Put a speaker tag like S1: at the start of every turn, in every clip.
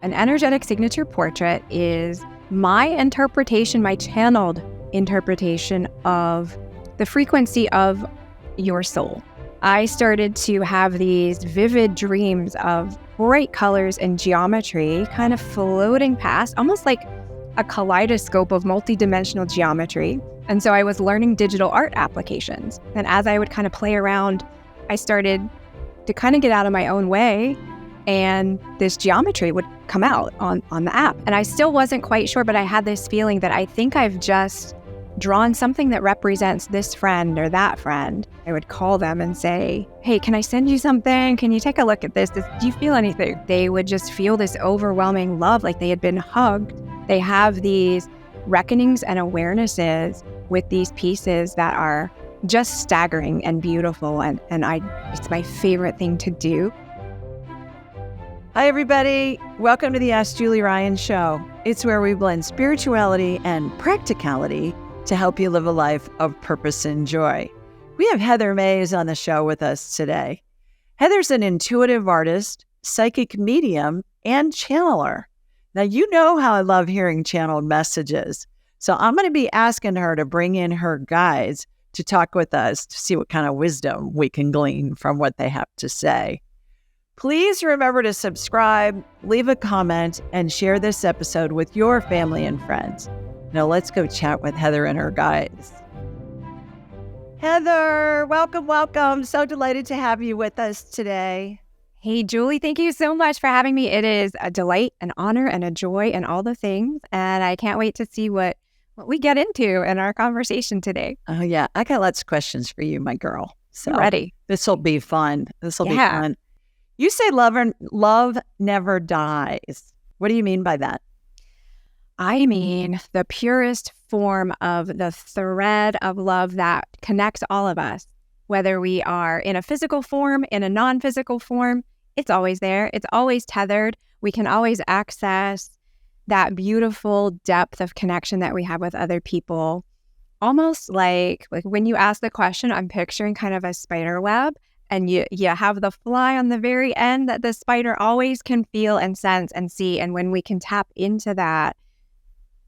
S1: An energetic signature portrait is my interpretation, my channeled interpretation of the frequency of your soul. I started to have these vivid dreams of bright colors and geometry kind of floating past, almost like a kaleidoscope of multidimensional geometry. And so I was learning digital art applications. And as I would kind of play around, I started to kind of get out of my own way, and this geometry would come out on the app. And I still wasn't quite sure, but I had this feeling that I think I've just drawn something that represents this friend or that friend. I would call them and say, hey, can I send you something? Can you take a look at this? Do you feel anything? They would just feel this overwhelming love, like they had been hugged. They have these reckonings and awarenesses with these pieces that are just staggering and beautiful. And it's my favorite thing to do.
S2: Hi, everybody. Welcome to the Ask Julie Ryan Show. It's where we blend spirituality and practicality to help you live a life of purpose and joy. We have Heather Mays on the show with us today. Heather's an intuitive artist, psychic medium, and channeler. Now, you know how I love hearing channeled messages. So I'm going to be asking her to bring in her guides to talk with us to see what kind of wisdom we can glean from what they have to say. Please remember to subscribe, leave a comment, and share this episode with your family and friends. Now let's go chat with Heather and her guides. Heather, welcome. So delighted to have you with us today.
S1: Hey, Julie, thank you so much for having me. It is a delight, an honor, and a joy, and all the things. And I can't wait to see what we get into in our conversation today.
S2: Oh, yeah. I got lots of questions for you, my girl. So
S1: I'm ready.
S2: This will be fun. Be fun. You say love never dies. What do you mean by that?
S1: I mean the purest form of the thread of love that connects all of us, whether we are in a physical form, in a non-physical form. It's always there. It's always tethered. We can always access that beautiful depth of connection that we have with other people. Almost like when you ask the question, I'm picturing kind of a spider web. And you have the fly on the very end that the spider always can feel and sense and see. And when we can tap into that,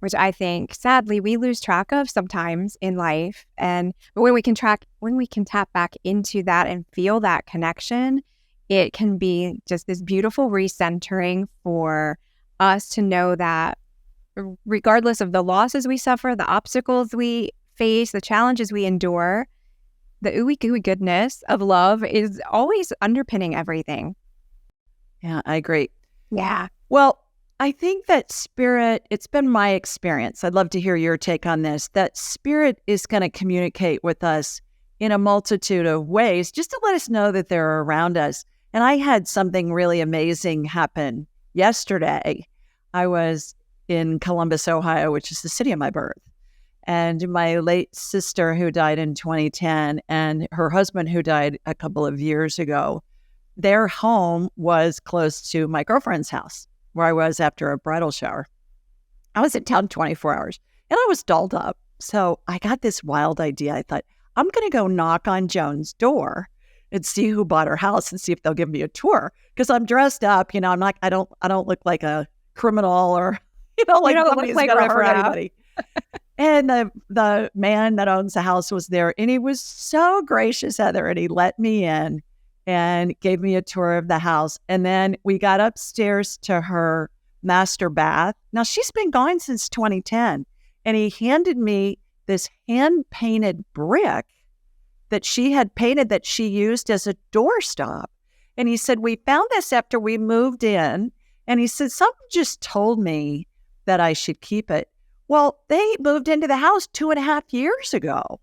S1: which I think, sadly, we lose track of sometimes in life. But when we can tap back into that and feel that connection, it can be just this beautiful recentering for us to know that regardless of the losses we suffer, the obstacles we face, the challenges we endure, the ooey gooey goodness of love is always underpinning everything.
S2: Yeah, I agree.
S1: Yeah.
S2: Well, I think that spirit, it's been my experience. I'd love to hear your take on this, that spirit is going to communicate with us in a multitude of ways just to let us know that they're around us. And I had something really amazing happen yesterday. I was in Columbus, Ohio, which is the city of my birth. And my late sister, who died in 2010, and her husband, who died a couple of years ago, their home was close to my girlfriend's house, where I was after a bridal shower. I was in town 24 hours, and I was dolled up. So I got this wild idea. I thought, I'm going to go knock on Joan's door and see who bought her house and see if they'll give me a tour. Because I'm dressed up, I don't look like a criminal or, like somebody's going to hurt anybody. And the man that owns the house was there, and he was so gracious, Heather, and he let me in and gave me a tour of the house. And then we got upstairs to her master bath. Now, she's been gone since 2010, and he handed me this hand-painted brick that she had painted that she used as a doorstop. And he said, we found this after we moved in. And he said, someone just told me that I should keep it. Well, they moved into the house 2.5 years ago.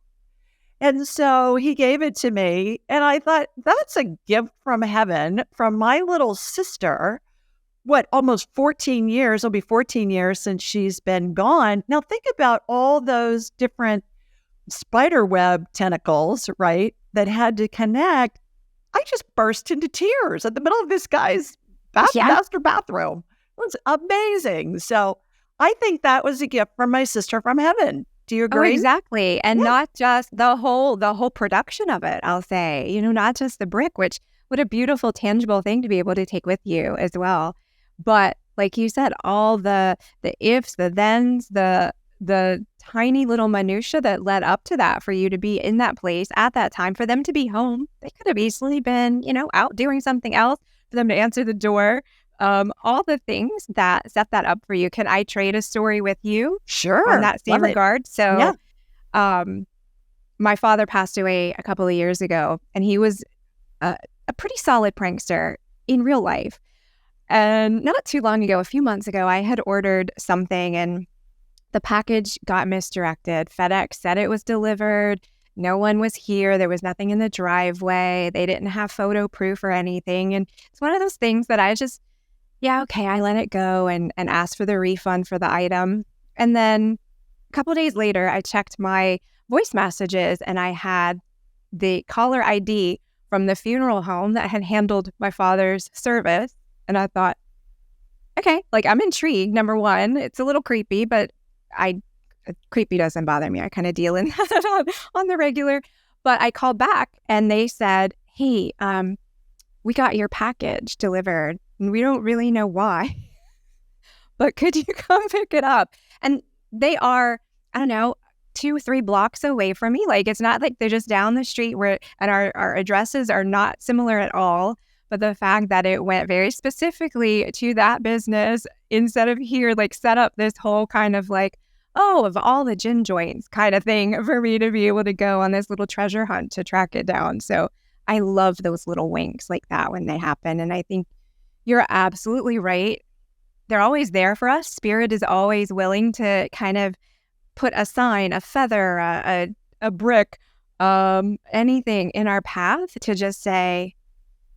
S2: And so he gave it to me. And I thought, that's a gift from heaven from my little sister. Almost 14 years, it'll be 14 years since she's been gone. Now think about all those different spider web tentacles, right, that had to connect. I just burst into tears at the middle of this guy's master bathroom. It was amazing. So I think that was a gift from my sister from heaven. Do you agree?
S1: Oh, exactly. And not just the whole production of it, I'll say, not just the brick, which what a beautiful, tangible thing to be able to take with you as well. But like you said, all the ifs, the thens, the tiny little minutia that led up to that, for you to be in that place at that time, for them to be home. They could have easily been, out doing something else, for them to answer the door. All the things that set that up for you. Can I trade a story with you on
S2: Sure.
S1: that same
S2: Love it.
S1: regard?
S2: Yeah.
S1: So, my father passed away a couple of years ago, and he was a pretty solid prankster in real life. And not too long ago, a few months ago, I had ordered something and the package got misdirected. FedEx said it was delivered. No one was here. There was nothing in the driveway. They didn't have photo proof or anything. And it's one of those things that I just, I let it go and asked for the refund for the item. And then a couple days later, I checked my voice messages and I had the caller ID from the funeral home that had handled my father's service. And I thought, okay, like, I'm intrigued. Number one, it's a little creepy, but creepy doesn't bother me. I kind of deal in that on the regular. But I called back and they said, hey, we got your package delivered and we don't really know why, but could you come pick it up? And they are, I don't know, 2-3 blocks away from me. Like, it's not like they're just down the street and our addresses are not similar at all. But the fact that it went very specifically to that business instead of here, like, set up this whole kind of like, of all the gin joints kind of thing for me to be able to go on this little treasure hunt to track it down. So I love those little winks like that when they happen. And I think you're absolutely right. They're always there for us. Spirit is always willing to kind of put a sign, a feather, a brick, anything in our path to just say,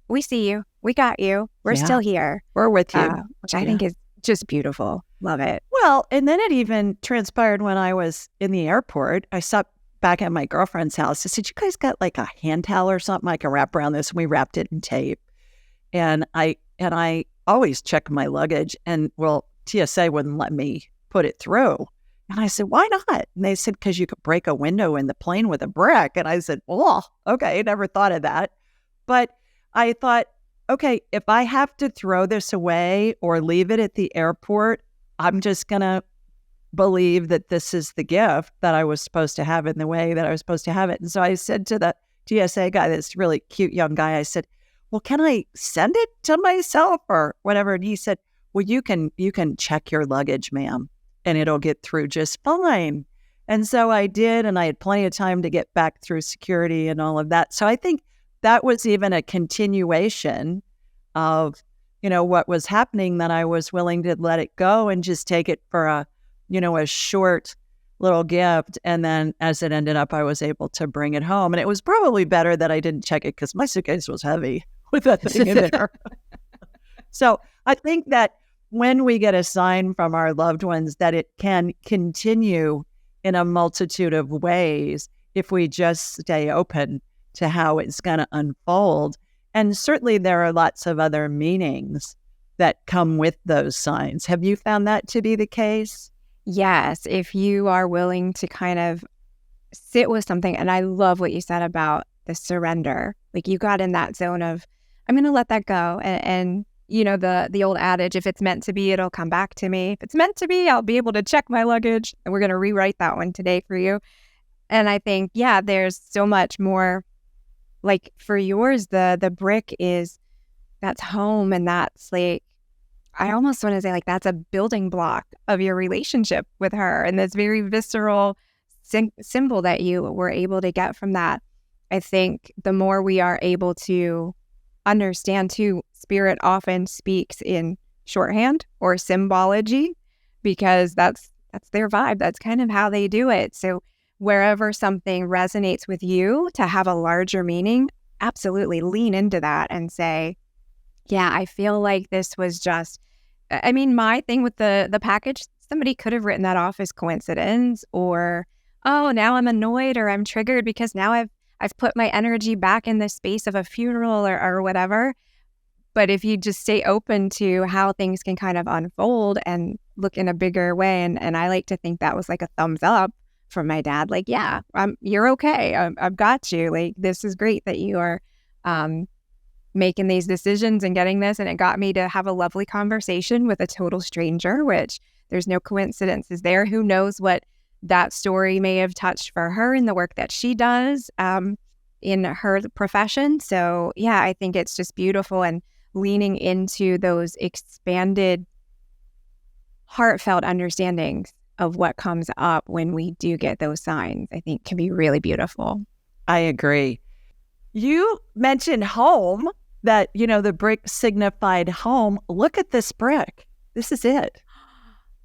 S1: we see you. We got you. We're still here.
S2: We're with you.
S1: Which I think is just beautiful. Love it.
S2: Well, and then it even transpired when I was in the airport. I stopped back at my girlfriend's house. I said, you guys got like a hand towel or something I can wrap around this? And we wrapped it in tape. And I always check my luggage, and TSA wouldn't let me put it through. And I said, why not? And they said, because you could break a window in the plane with a brick. And I said, okay, I never thought of that. But I thought, okay, if I have to throw this away or leave it at the airport, I'm just going to believe that this is the gift that I was supposed to have in the way that I was supposed to have it. And so I said to the TSA guy, this really cute young guy, I said, well, can I send it to myself or whatever? And he said, well, you can check your luggage, ma'am, and it'll get through just fine. And so I did, and I had plenty of time to get back through security and all of that. So I think that was even a continuation of, what was happening, that I was willing to let it go and just take it for a short little gift. And then as it ended up, I was able to bring it home. And it was probably better that I didn't check it because my suitcase was heavy with that thing in there. So I think that when we get a sign from our loved ones, that it can continue in a multitude of ways if we just stay open to how it's going to unfold. And certainly there are lots of other meanings that come with those signs. Have you found that to be the case?
S1: Yes, if you are willing to kind of sit with something. And I love what you said about the surrender. Like, you got in that zone of, I'm going to let that go. And the old adage, if it's meant to be, it'll come back to me. If it's meant to be, I'll be able to check my luggage. And we're going to rewrite that one today for you. And I think, there's so much more. Like, for yours, the brick that's home, and that's like, I almost want to say, like, that's a building block of your relationship with her, and this very visceral symbol that you were able to get from that. I think the more we are able to understand too, Spirit often speaks in shorthand or symbology, because that's their vibe. That's kind of how they do it. So wherever something resonates with you to have a larger meaning, absolutely lean into that and say, I feel like this was just, my thing with the package, somebody could have written that off as coincidence, or, now I'm annoyed or I'm triggered because now I've put my energy back in the space of a funeral or whatever. But if you just stay open to how things can kind of unfold and look in a bigger way, and I like to think that was like a thumbs up from my dad, like, you're okay. I've got you. Like, this is great that you are making these decisions and getting this. And it got me to have a lovely conversation with a total stranger, which there's no coincidences there. Who knows what that story may have touched for her in the work that she does in her profession. So yeah, I think it's just beautiful, and leaning into those expanded, heartfelt understandings of what comes up when we do get those signs, I think can be really beautiful.
S2: I agree. You mentioned home, that, the brick signified home. Look at this brick. This is it.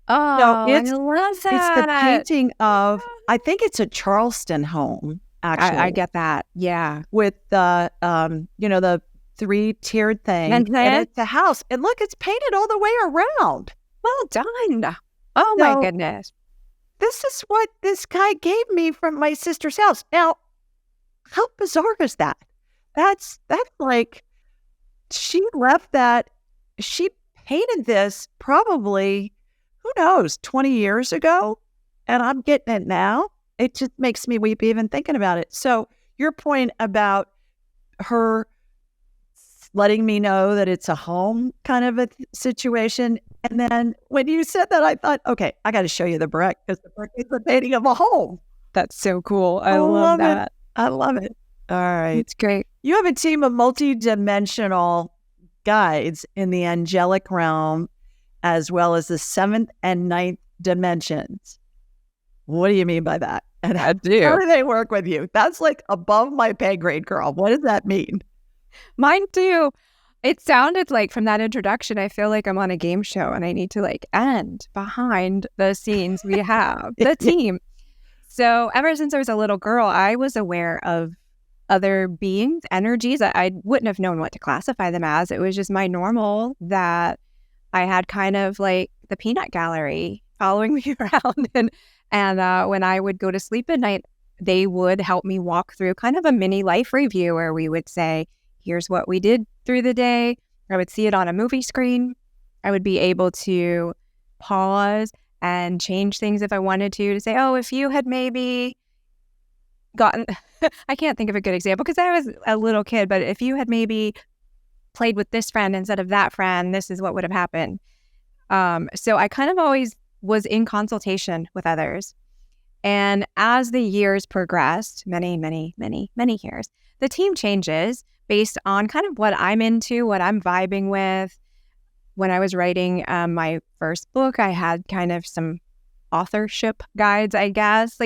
S1: Oh,
S2: No,
S1: I love that.
S2: It's the painting of, I think it's a Charleston home, actually.
S1: I get that. Yeah.
S2: With the, the 3-tiered thing. And it's a house. And look, it's painted all the way around.
S1: Well done. Oh, my goodness.
S2: This is what this guy gave me from my sister's house. Now, how bizarre is that? That's like, she left that, she painted this probably, who knows, 20 years ago, and I'm getting it now. It just makes me weep even thinking about it. So your point about her letting me know that it's a home kind of a situation. And then when you said that, I thought, okay, I got to show you the brick, because the brick is the painting of a home.
S1: That's so cool. I love that.
S2: I love it. All right.
S1: It's great.
S2: You have a team of multi-dimensional guides in the angelic realm, as well as the 7th and 9th dimensions. What do you mean by that? And how do they work with you? That's like above my pay grade, girl. What does that mean?
S1: Mine too. It sounded like, from that introduction, I feel like I'm on a game show and I need to end behind the scenes we have the team. So ever since I was a little girl, I was aware of other beings, energies. I wouldn't have known what to classify them as. It was just my normal that I had kind of like the peanut gallery following me around. And when I would go to sleep at night, they would help me walk through kind of a mini life review, where we would say, here's what we did through the day. I would see it on a movie screen. I would be able to pause and change things if I wanted to say, oh, if you had maybe gotten, I can't think of a good example because I was a little kid, but if you had maybe played with this friend instead of that friend, this is what would have happened. So I kind of always was in consultation with others. And as the years progressed, many, many, many, many years, the team changes based on kind of what I'm into, what I'm vibing with. When I was writing my first book, I had kind of some authorship guides, I guess,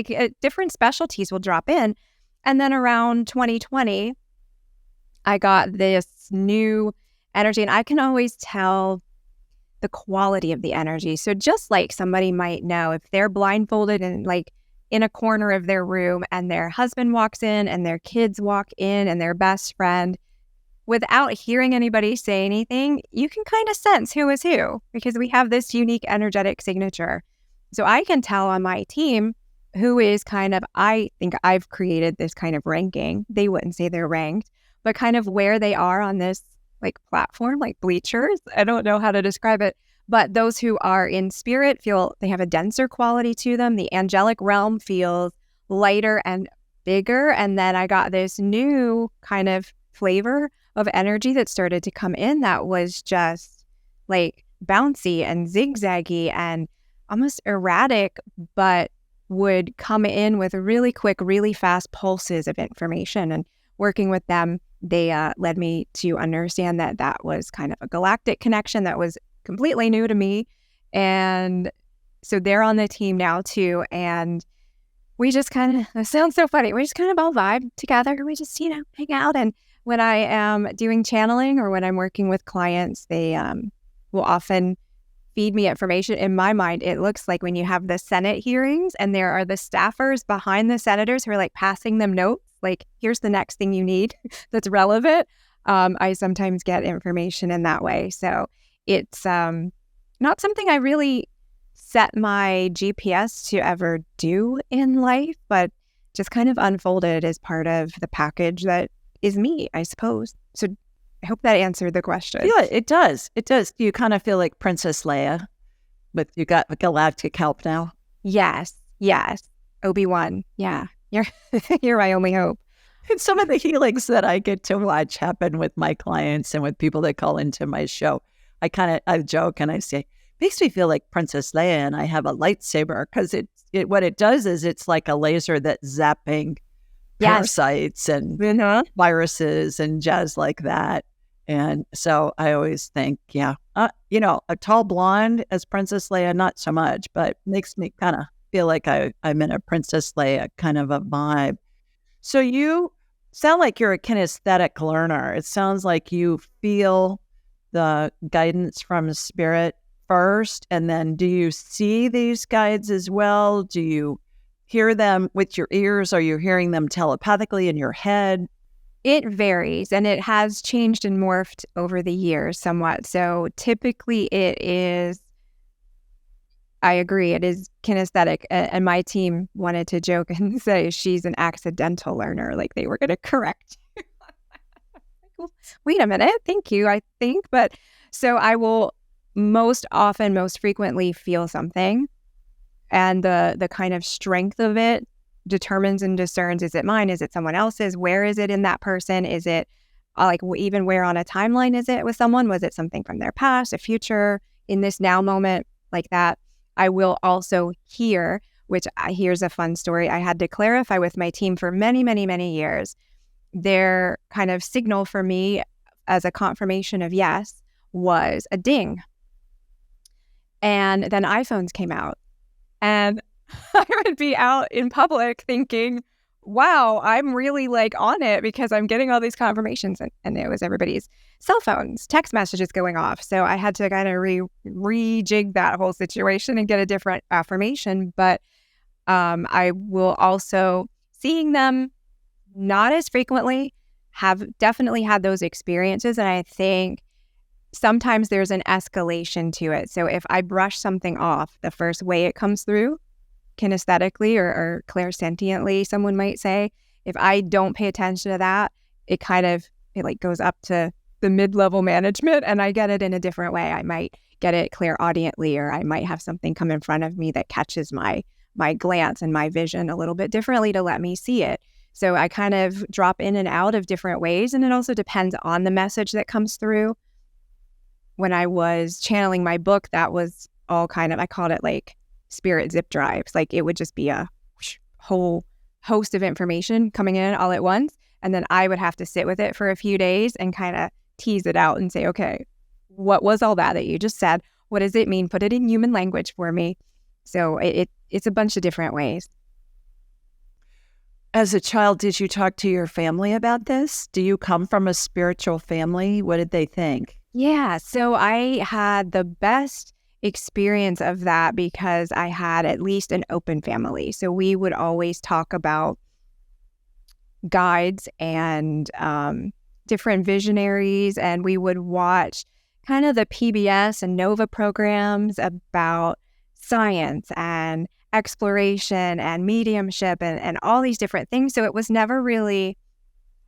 S1: different specialties will drop in. And then around 2020, I got this new energy, and I can always tell the quality of the energy. So just like somebody might know if they're blindfolded and in a corner of their room and their husband walks in and their kids walk in and their best friend, without hearing anybody say anything, you can kind of sense who is who, because we have this unique energetic signature. So I can tell on my team who is I think I've created this kind of ranking. They wouldn't say they're ranked, but kind of where they are on this platform, like bleachers. I don't know how to describe it, but those who are in spirit feel they have a denser quality to them. The angelic realm feels lighter and bigger. And then I got this new kind of flavor of energy that started to come in that was just bouncy and zigzaggy and almost erratic, but would come in with really quick, really fast pulses of information. And working with them, they led me to understand that that was kind of a galactic connection that was completely new to me. And so they're on the team now too. And we just it sounds so funny, we just kind of all vibe together. We just, hang out. And when I am doing channeling or when I'm working with clients, they will often feed me information. In my mind, it looks like when you have the Senate hearings and there are the staffers behind the senators who are passing them notes, here's the next thing you need that's relevant. I sometimes get information in that way. So it's not something I really set my GPS to ever do in life, but just kind of unfolded as part of the package that is me, I suppose. So I hope that answered the question.
S2: Yeah, it does. It does. You kind of feel like Princess Leia, but you got galactic help now.
S1: Yes. Obi-Wan. Yeah. You're my only hope.
S2: And some of the healings that I get to watch happen with my clients and with people that call into my show. I joke and I say, makes me feel like Princess Leia and I have a lightsaber, because what it does is it's like a laser that's zapping parasites and viruses and jazz like that. And so I always think, a tall blonde as Princess Leia, not so much, but makes me kind of feel like I'm in a Princess Leia kind of a vibe. So you sound like you're a kinesthetic learner. It sounds like you feel the guidance from spirit first, and then do you see these guides as well? Do you hear them with your ears? Are you hearing them telepathically in your head?
S1: It varies, and it has changed and morphed over the years somewhat. So typically it is, I agree, it is kinesthetic. And my team wanted to joke and say she's an accidental learner, like they were going to correct you. Wait a minute, thank you, I think. But so I will most frequently feel something, and the kind of strength of it determines and discerns, is it mine, is it someone else's, where is it in that person, is it even where on a timeline is it with someone, was it something from their past, a future, in this now moment, like that. I will also hear, here's a fun story I had to clarify with my team for many, many, many years. Their kind of signal for me as a confirmation of yes was a ding. And then iPhones came out, and I would be out in public thinking, wow, I'm really like on it, because I'm getting all these confirmations, and it was everybody's cell phones, text messages going off. So I had to kind of rejig that whole situation and get a different affirmation. But I will also, seeing them not as frequently, have definitely had those experiences. And I think sometimes there's an escalation to it. So if I brush something off the first way it comes through, kinesthetically or clairsentiently, someone might say, if I don't pay attention to that, it like goes up to the mid-level management, and I get it in a different way. I might get it clairaudiently, or I might have something come in front of me that catches my glance and my vision a little bit differently to let me see it. So I kind of drop in and out of different ways, and it also depends on the message that comes through. When I was channeling my book, that was all kind of, I called it like spirit zip drives. Like it would just be a whole host of information coming in all at once. And then I would have to sit with it for a few days and kind of tease it out and say, okay, what was all that you just said? What does it mean? Put it in human language for me. So it's a bunch of different ways.
S2: As a child, did you talk to your family about this? Do you come from a spiritual family? What did they think?
S1: Yeah, so I had the best experience of that because I had at least an open family. So we would always talk about guides and different visionaries, and we would watch kind of the PBS and Nova programs about science and exploration and mediumship and all these different things. So it was never really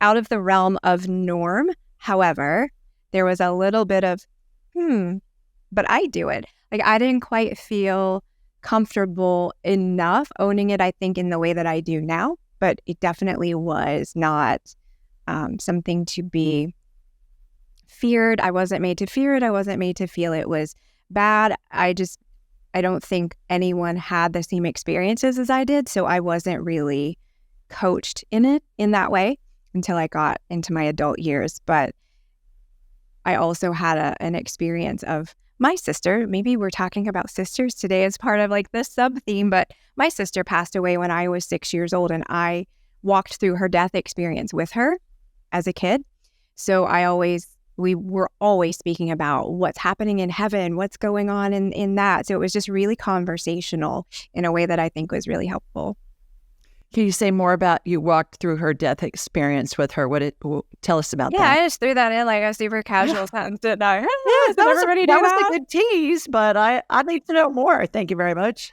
S1: out of the realm of norm. However, there was a little bit of, but I do it. Like I didn't quite feel comfortable enough owning it, I think, in the way that I do now. But it definitely was not something to be feared. I wasn't made to fear it. I wasn't made to feel it was bad. I don't think anyone had the same experiences as I did. So I wasn't really coached in it in that way until I got into my adult years. But I also had an experience of my sister. Maybe we're talking about sisters today as part of like this sub theme, but my sister passed away when I was 6 years old, and I walked through her death experience with her as a kid. So we were always speaking about what's happening in heaven, what's going on in that. So it was just really conversational in a way that I think was really helpful.
S2: Can you say more about you walked through her death experience with her? Tell us about that.
S1: Yeah, I just threw that in like a super casual sentence, didn't I?
S2: Yeah, that was a good tease, but I need to know more. Thank you very much.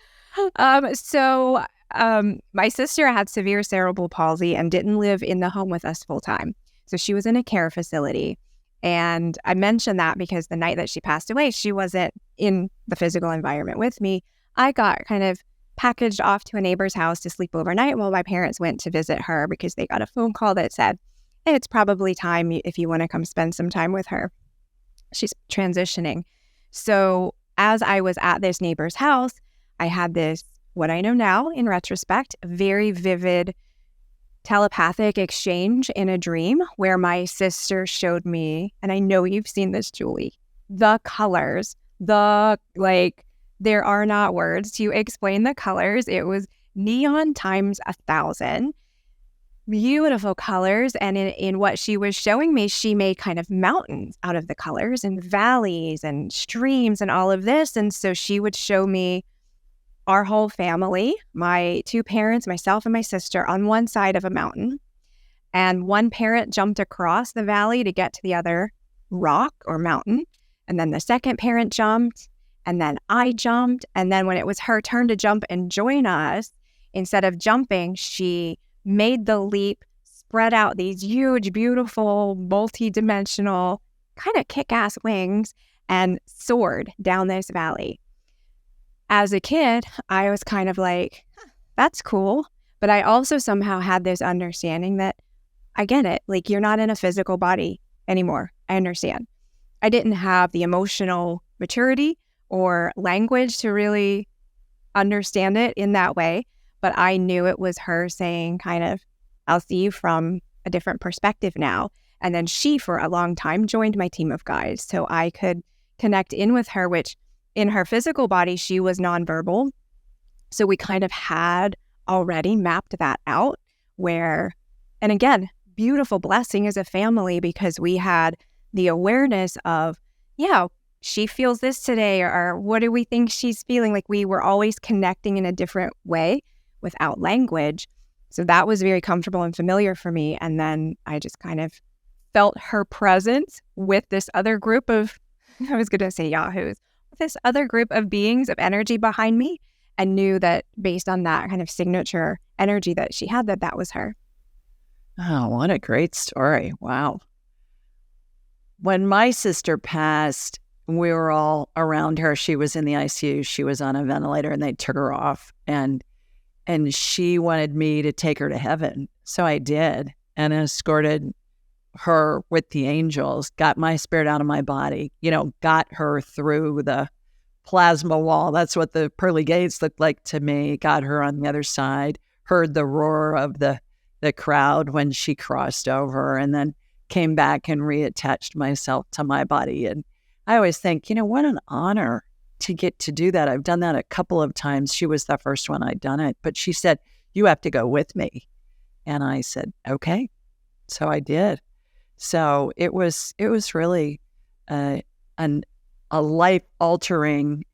S1: So my sister had severe cerebral palsy and didn't live in the home with us full time. So she was in a care facility. And I mentioned that because the night that she passed away, she wasn't in the physical environment with me. I got kind of packaged off to a neighbor's house to sleep overnight while my parents went to visit her because they got a phone call that said, hey, it's probably time if you want to come spend some time with her. She's transitioning. So as I was at this neighbor's house, I had this, what I know now in retrospect, very vivid telepathic exchange in a dream where my sister showed me, and I know you've seen this, Julie, the colors, there are not words to explain the colors. It was neon times 1,000. Beautiful colors. And in what she was showing me, she made kind of mountains out of the colors and valleys and streams and all of this. And so she would show me our whole family, my 2 parents, myself and my sister, on one side of a mountain. And one parent jumped across the valley to get to the other rock or mountain. And then the second parent jumped. And then I jumped. And then when it was her turn to jump and join us, instead of jumping, she made the leap, spread out these huge, beautiful, multi-dimensional, kind of kick-ass wings, and soared down this valley. As a kid, I was kind of like, that's cool. But I also somehow had this understanding that I get it. Like, you're not in a physical body anymore. I understand. I didn't have the emotional maturity or language to really understand it in that way. But I knew it was her saying kind of, I'll see you from a different perspective now. And then she, for a long time, joined my team of guides. So I could connect in with her, which in her physical body, she was nonverbal. So we kind of had already mapped that out where, and again, beautiful blessing as a family because we had the awareness of, yeah, she feels this today, or what do we think she's feeling? Like we were always connecting in a different way without language. So that was very comfortable and familiar for me. And then I just kind of felt her presence with this other group of, I was going to say yahoos, this other group of beings of energy behind me, and knew that based on that kind of signature energy that she had, that was her.
S2: Oh, what a great story. Wow. When my sister passed, we were all around her. She was in the ICU. She was on a ventilator and they took her off. And she wanted me to take her to heaven. So I did and escorted her with the angels, got my spirit out of my body, got her through the plasma wall. That's what the pearly gates looked like to me. Got her on the other side, heard the roar of the crowd when she crossed over, and then came back and reattached myself to my body. And I always think, what an honor to get to do that. I've done that a couple of times. She was the first one I'd done it, but she said, you have to go with me. And I said, okay. So I did. So it was really a life-altering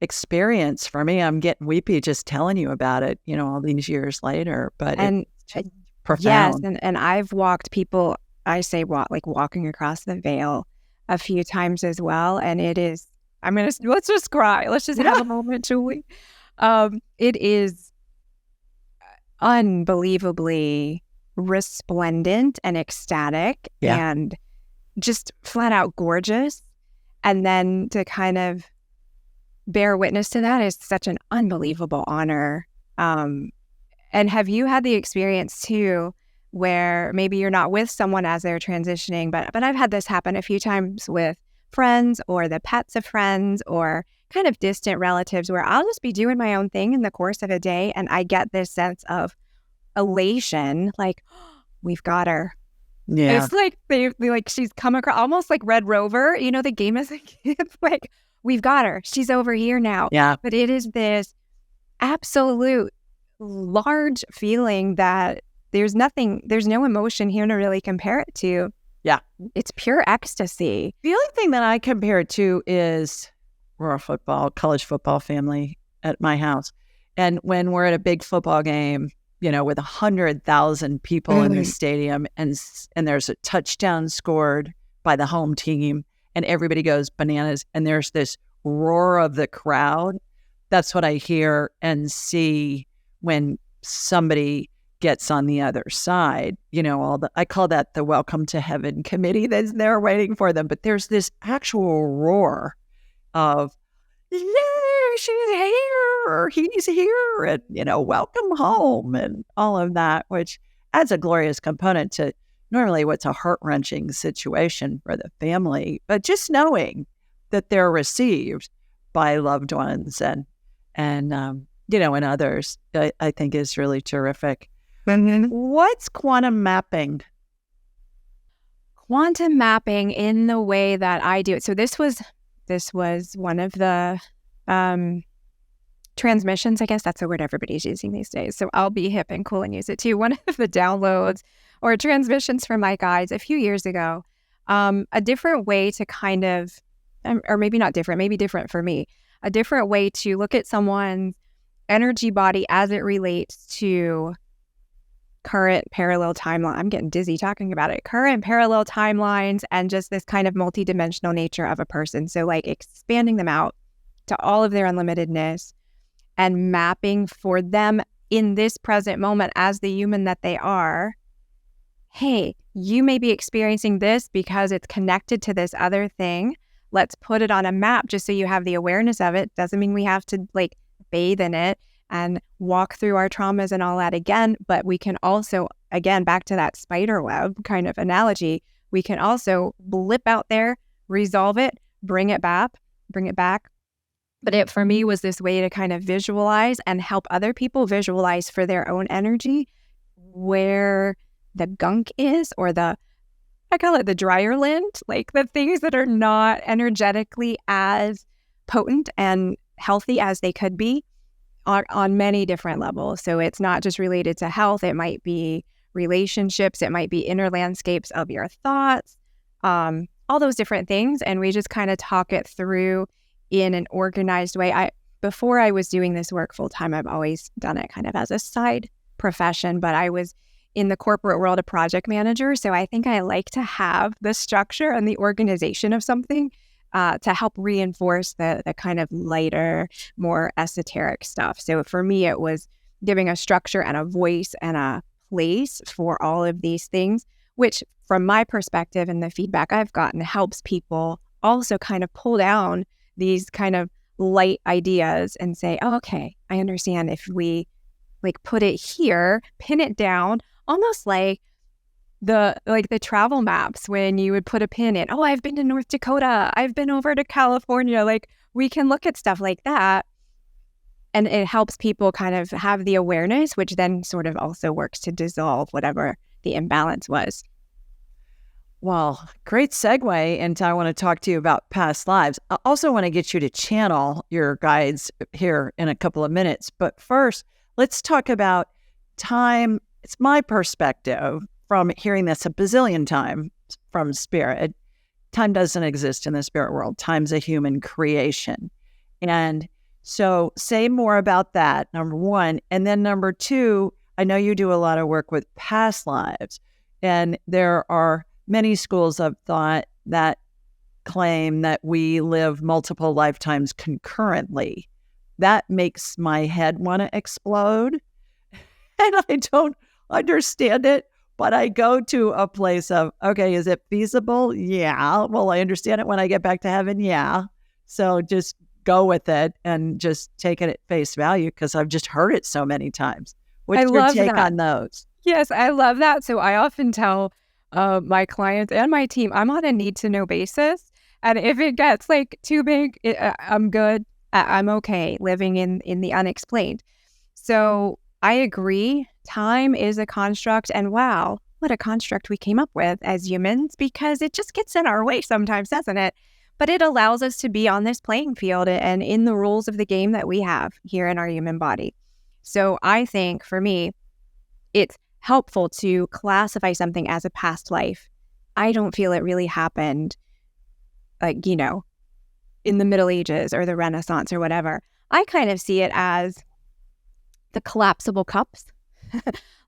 S2: experience for me. I'm getting weepy just telling you about it, all these years later. But it's profound.
S1: Yes, and I've walked people. I say walking across the veil a few times as well, and it is. Let's just cry. Let's just have a moment, Julie. It is unbelievably resplendent and ecstatic and just flat out gorgeous. And then to kind of bear witness to that is such an unbelievable honor. And have you had the experience too, where maybe you're not with someone as they're transitioning, but I've had this happen a few times with friends or the pets of friends or kind of distant relatives where I'll just be doing my own thing in the course of a day and I get this sense of elation, like, oh, we've got her. Yeah. It's like they she's come across almost like Red Rover, the game as a kid. Like, we've got her. She's over here now.
S2: Yeah.
S1: But it is this absolute large feeling that there's no emotion here to really compare it to.
S2: Yeah.
S1: It's pure ecstasy.
S2: The only thing that I compare it to is we're a college football family at my house. And when we're at a big football game, with 100,000 people in the stadium and there's a touchdown scored by the home team and everybody goes bananas and there's this roar of the crowd. That's what I hear and see when somebody gets on the other side, I call that the welcome to heaven committee that's there waiting for them. But there's this actual roar of, yeah, she's here, whatever, he's here and, welcome home and all of that, which adds a glorious component to normally what's a heart-wrenching situation for the family. But just knowing that they're received by loved ones and others, I think is really terrific. What's quantum mapping?
S1: Quantum mapping in the way that I do it. So this was one of the transmissions, I guess that's the word everybody's using these days. So I'll be hip and cool and use it too. One of the downloads or transmissions from my guides a few years ago, a different way to kind of, or maybe not different, maybe different for me, a different way to look at someone's energy body as it relates to current parallel timeline. I'm getting dizzy talking about it. Current parallel timelines and just this kind of multidimensional nature of a person. So like expanding them out to all of their unlimitedness and mapping for them in this present moment as the human that they are. Hey, you may be experiencing this because it's connected to this other thing. Let's put it on a map just so you have the awareness of it. Doesn't mean we have to like bathe in it and walk through our traumas and all that again. But we can also, again, back to that spider web kind of analogy, we can also blip out there, resolve it, bring it back. But it, for me, was this way to kind of visualize and help other people visualize for their own energy where the gunk is, or I call it the dryer lint, like the things that are not energetically as potent and healthy as they could be on many different levels. So it's not just related to health. It might be relationships. It might be inner landscapes of your thoughts, all those different things. And we just kind of talk it through in an organized way. Before I was doing this work full time, I've always done it kind of as a side profession, but I was in the corporate world a project manager. So I think I like to have the structure and the organization of something to help reinforce the kind of lighter, more esoteric stuff. So for me, it was giving a structure and a voice and a place for all of these things, which from my perspective and the feedback I've gotten helps people also kind of pull down these kind of light ideas and say, oh, okay, I understand. If we like put it here, pin it down, almost like the travel maps when you would put a pin in, oh, I've been to North Dakota, I've been over to California. Like we can look at stuff like that. And it helps people kind of have the awareness, which then sort of also works to dissolve whatever the imbalance was.
S2: Well, great segue into I want to talk to you about past lives. I also want to get you to channel your guides here in a couple of minutes. But first, let's talk about time. It's my perspective from hearing this a bazillion times from spirit. Time doesn't exist in the spirit world. Time's a human creation. And so say more about that, number one. And then number two, I know you do a lot of work with past lives. And there are many schools of thought that claim that we live multiple lifetimes concurrently. That makes my head want to explode. And I don't understand it, but I go to a place of, okay, is it feasible? Yeah. Well, I understand it when I get back to heaven. Yeah. So just go with it and just take it at face value because I've just heard it so many times. What's your take on those?
S1: Yes, I love that. So I often tell my clients and my team, I'm on a need-to-know basis. And if it gets like too big, I'm good. I'm okay living in the unexplained. So I agree. Time is a construct. And wow, what a construct we came up with as humans, because it just gets in our way sometimes, doesn't it? But it allows us to be on this playing field and in the rules of the game that we have here in our human body. So I think for me, it's helpful to classify something as a past life. I don't feel it really happened, like, in the Middle Ages or the Renaissance or whatever. I kind of see it as the collapsible cups.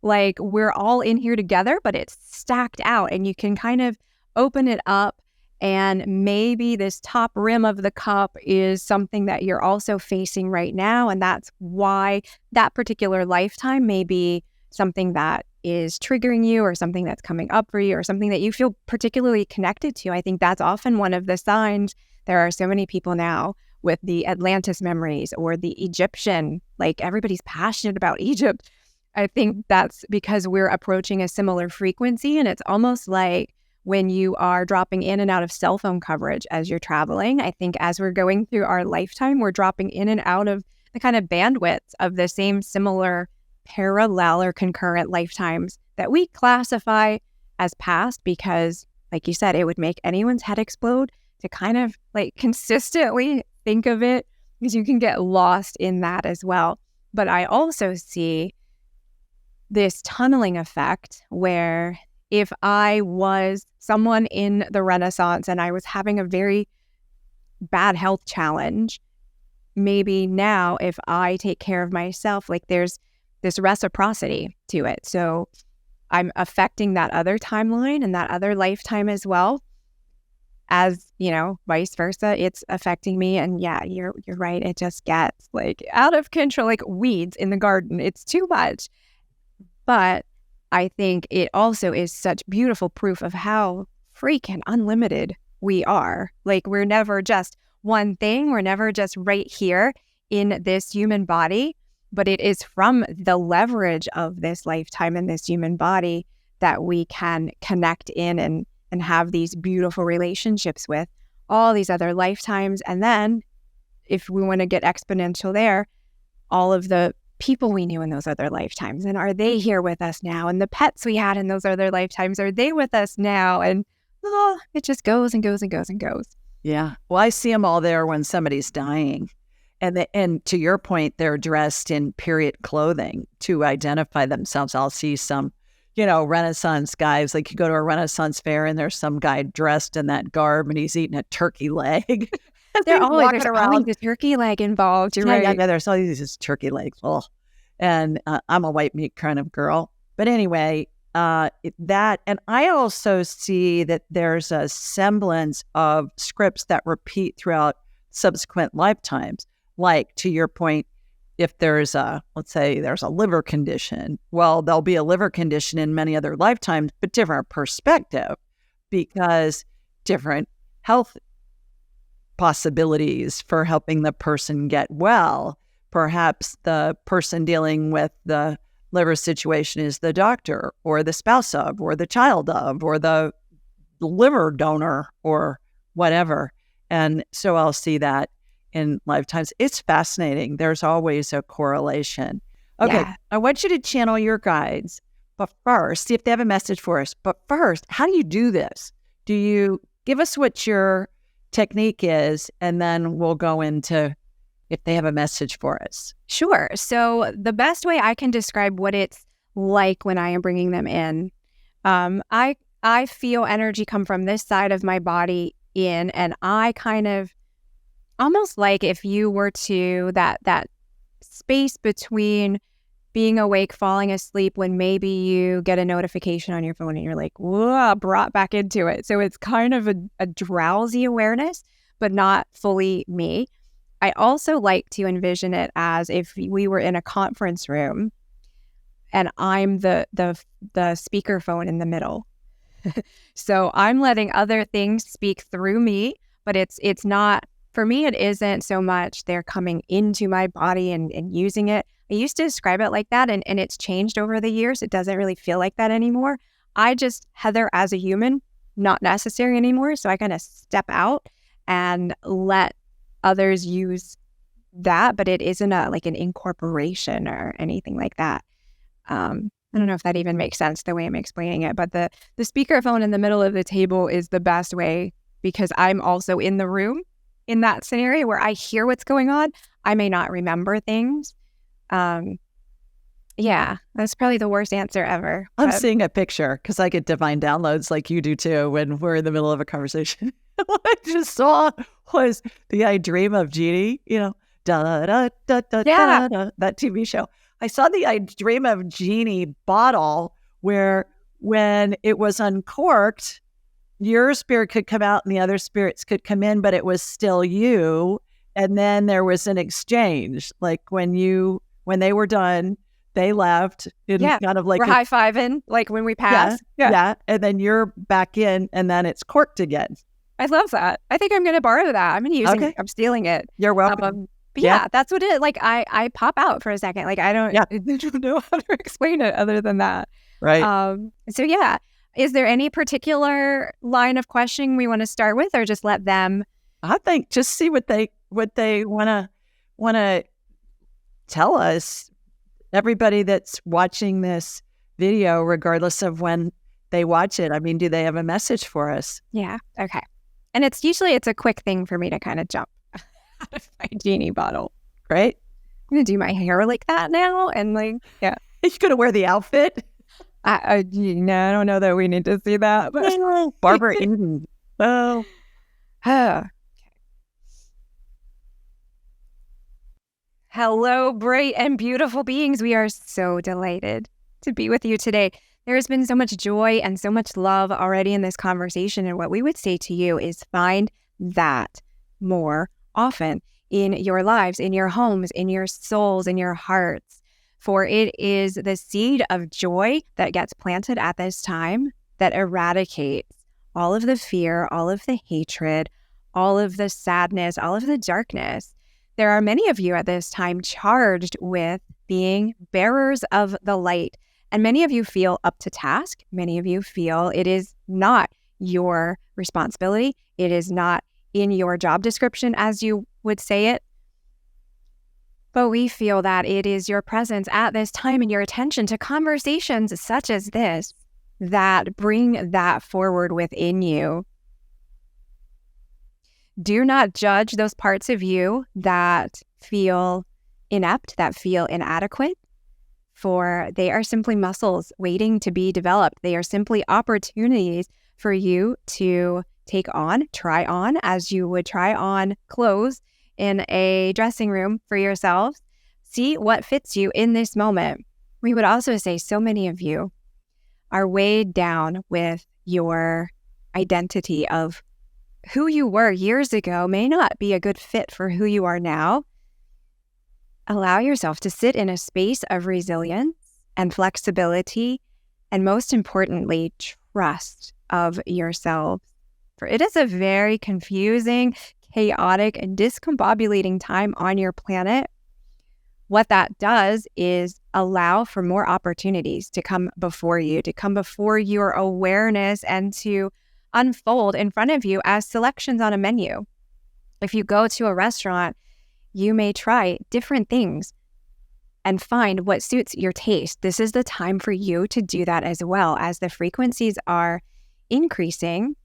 S1: Like we're all in here together, but it's stacked out and you can kind of open it up. And maybe this top rim of the cup is something that you're also facing right now. And that's why that particular lifetime may be something that is triggering you or something that's coming up for you or something that you feel particularly connected to. I think that's often one of the signs. There are so many people now with the Atlantis memories or the Egyptian, like everybody's passionate about Egypt. I think that's because we're approaching a similar frequency. And it's almost like when you are dropping in and out of cell phone coverage as you're traveling, I think as we're going through our lifetime, we're dropping in and out of the kind of bandwidth of the same similar parallel or concurrent lifetimes that we classify as past because, like you said, it would make anyone's head explode to kind of like consistently think of it because you can get lost in that as well. But I also see this tunneling effect where if I was someone in the Renaissance and I was having a very bad health challenge, maybe now if I take care of myself, like there's this reciprocity to it. So I'm affecting that other timeline and that other lifetime as well. As, you know, vice versa, it's affecting me. And yeah, you're right. It just gets like out of control, like weeds in the garden. It's too much. But I think it also is such beautiful proof of how freaking unlimited we are. Like we're never just one thing. We're never just right here in this human body. But it is from the leverage of this lifetime and this human body that we can connect in and have these beautiful relationships with all these other lifetimes. And then if we want to get exponential there, all of the people we knew in those other lifetimes. And are they here with us now? And the pets we had in those other lifetimes, are they with us now? And it just goes and goes and goes and goes.
S2: Yeah. Well, I see them all there when somebody's dying. And to your point, they're dressed in period clothing to identify themselves. I'll see some, Renaissance guys, like you go to a Renaissance fair and there's some guy dressed in that garb and he's eating a turkey leg.
S1: There's always the turkey leg involved. You're right.
S2: Yeah, there's always this turkey legs. Oh. And I'm a white meat kind of girl. But anyway, and I also see that there's a semblance of scripts that repeat throughout subsequent lifetimes. Like, to your point, if there's let's say there's a liver condition, well, there'll be a liver condition in many other lifetimes, but different perspective because different health possibilities for helping the person get well. Perhaps the person dealing with the liver situation is the doctor or the spouse of or the child of or the liver donor or whatever. And so I'll see that in lifetimes. It's fascinating. There's always a correlation. Okay, yeah. I want you to channel your guides, but first, see if they have a message for us. But first, how do you do this? Do you give us what your technique is, and then we'll go into if they have a message for us?
S1: Sure. So the best way I can describe what it's like when I am bringing them in, I feel energy come from this side of my body in, and I kind of almost like if you were to that space between being awake, falling asleep, when maybe you get a notification on your phone and you're like, whoa, brought back into it. So it's kind of a drowsy awareness, but not fully me. I also like to envision it as if we were in a conference room and I'm the speakerphone in the middle. So I'm letting other things speak through me, but it's not, for me, it isn't so much they're coming into my body and using it. I used to describe it like that, and it's changed over the years. It doesn't really feel like that anymore. I just, Heather, as a human, not necessary anymore. So I kind of step out and let others use that, but it isn't like an incorporation or anything like that. I don't know if that even makes sense the way I'm explaining it, but the speakerphone in the middle of the table is the best way because I'm also in the room in that scenario where I hear what's going on. I may not remember things. Yeah, that's probably the worst answer ever.
S2: I'm seeing a picture because I get divine downloads like you do too when we're in the middle of a conversation. What I just saw was the I Dream of Jeannie, da da da da da da, that TV show. I saw the I Dream of Jeannie bottle where when it was uncorked, your spirit could come out and the other spirits could come in, but it was still you. And then there was an exchange. Like when they were done, they left. Kind of like
S1: we're high-fiving, like when we pass.
S2: Yeah. And then you're back in and then it's corked again.
S1: I love that. I think I'm going to borrow that. I'm going to use
S2: Okay.
S1: it. I'm stealing it.
S2: You're welcome.
S1: But yeah, that's what it is. Like I pop out for a second. Like I don't,
S2: Yeah.
S1: I don't know how to explain it other than that.
S2: Right.
S1: So yeah, is there any particular line of questioning we want to start with, or just let them?
S2: I think just see what they want to tell us. Everybody that's watching this video, regardless of when they watch it, I mean, do they have a message for us?
S1: Yeah. Okay. And it's a quick thing for me to kind of jump out of my genie bottle.
S2: Great.
S1: I'm gonna do my hair like that now, and like, yeah.
S2: You're gonna wear the outfit.
S1: I don't know that we need to see that, but
S2: Barbara Eden. Oh.
S1: Hello, bright and beautiful beings. We are so delighted to be with you today. There has been so much joy and so much love already in this conversation. And what we would say to you is find that more often in your lives, in your homes, in your souls, in your hearts. For it is the seed of joy that gets planted at this time that eradicates all of the fear, all of the hatred, all of the sadness, all of the darkness. There are many of you at this time charged with being bearers of the light. And many of you feel up to task. Many of you feel it is not your responsibility. It is not in your job description, as you would say it. But we feel that it is your presence at this time and your attention to conversations such as this that bring that forward within you. Do not judge those parts of you that feel inept, that feel inadequate, for they are simply muscles waiting to be developed. They are simply opportunities for you to take on, try on, as you would try on clothes in a dressing room for yourselves. See what fits you in this moment. We would also say so many of you are weighed down with your identity of who you were years ago may not be a good fit for who you are now. Allow yourself to sit in a space of resilience and flexibility, and most importantly, trust of yourself. For it is a very confusing, chaotic, and discombobulating time on your planet. What that does is allow for more opportunities to come before you, to come before your awareness and to unfold in front of you as selections on a menu. If you go to a restaurant, you may try different things and find what suits your taste. This is the time for you to do that as well, as the frequencies are increasing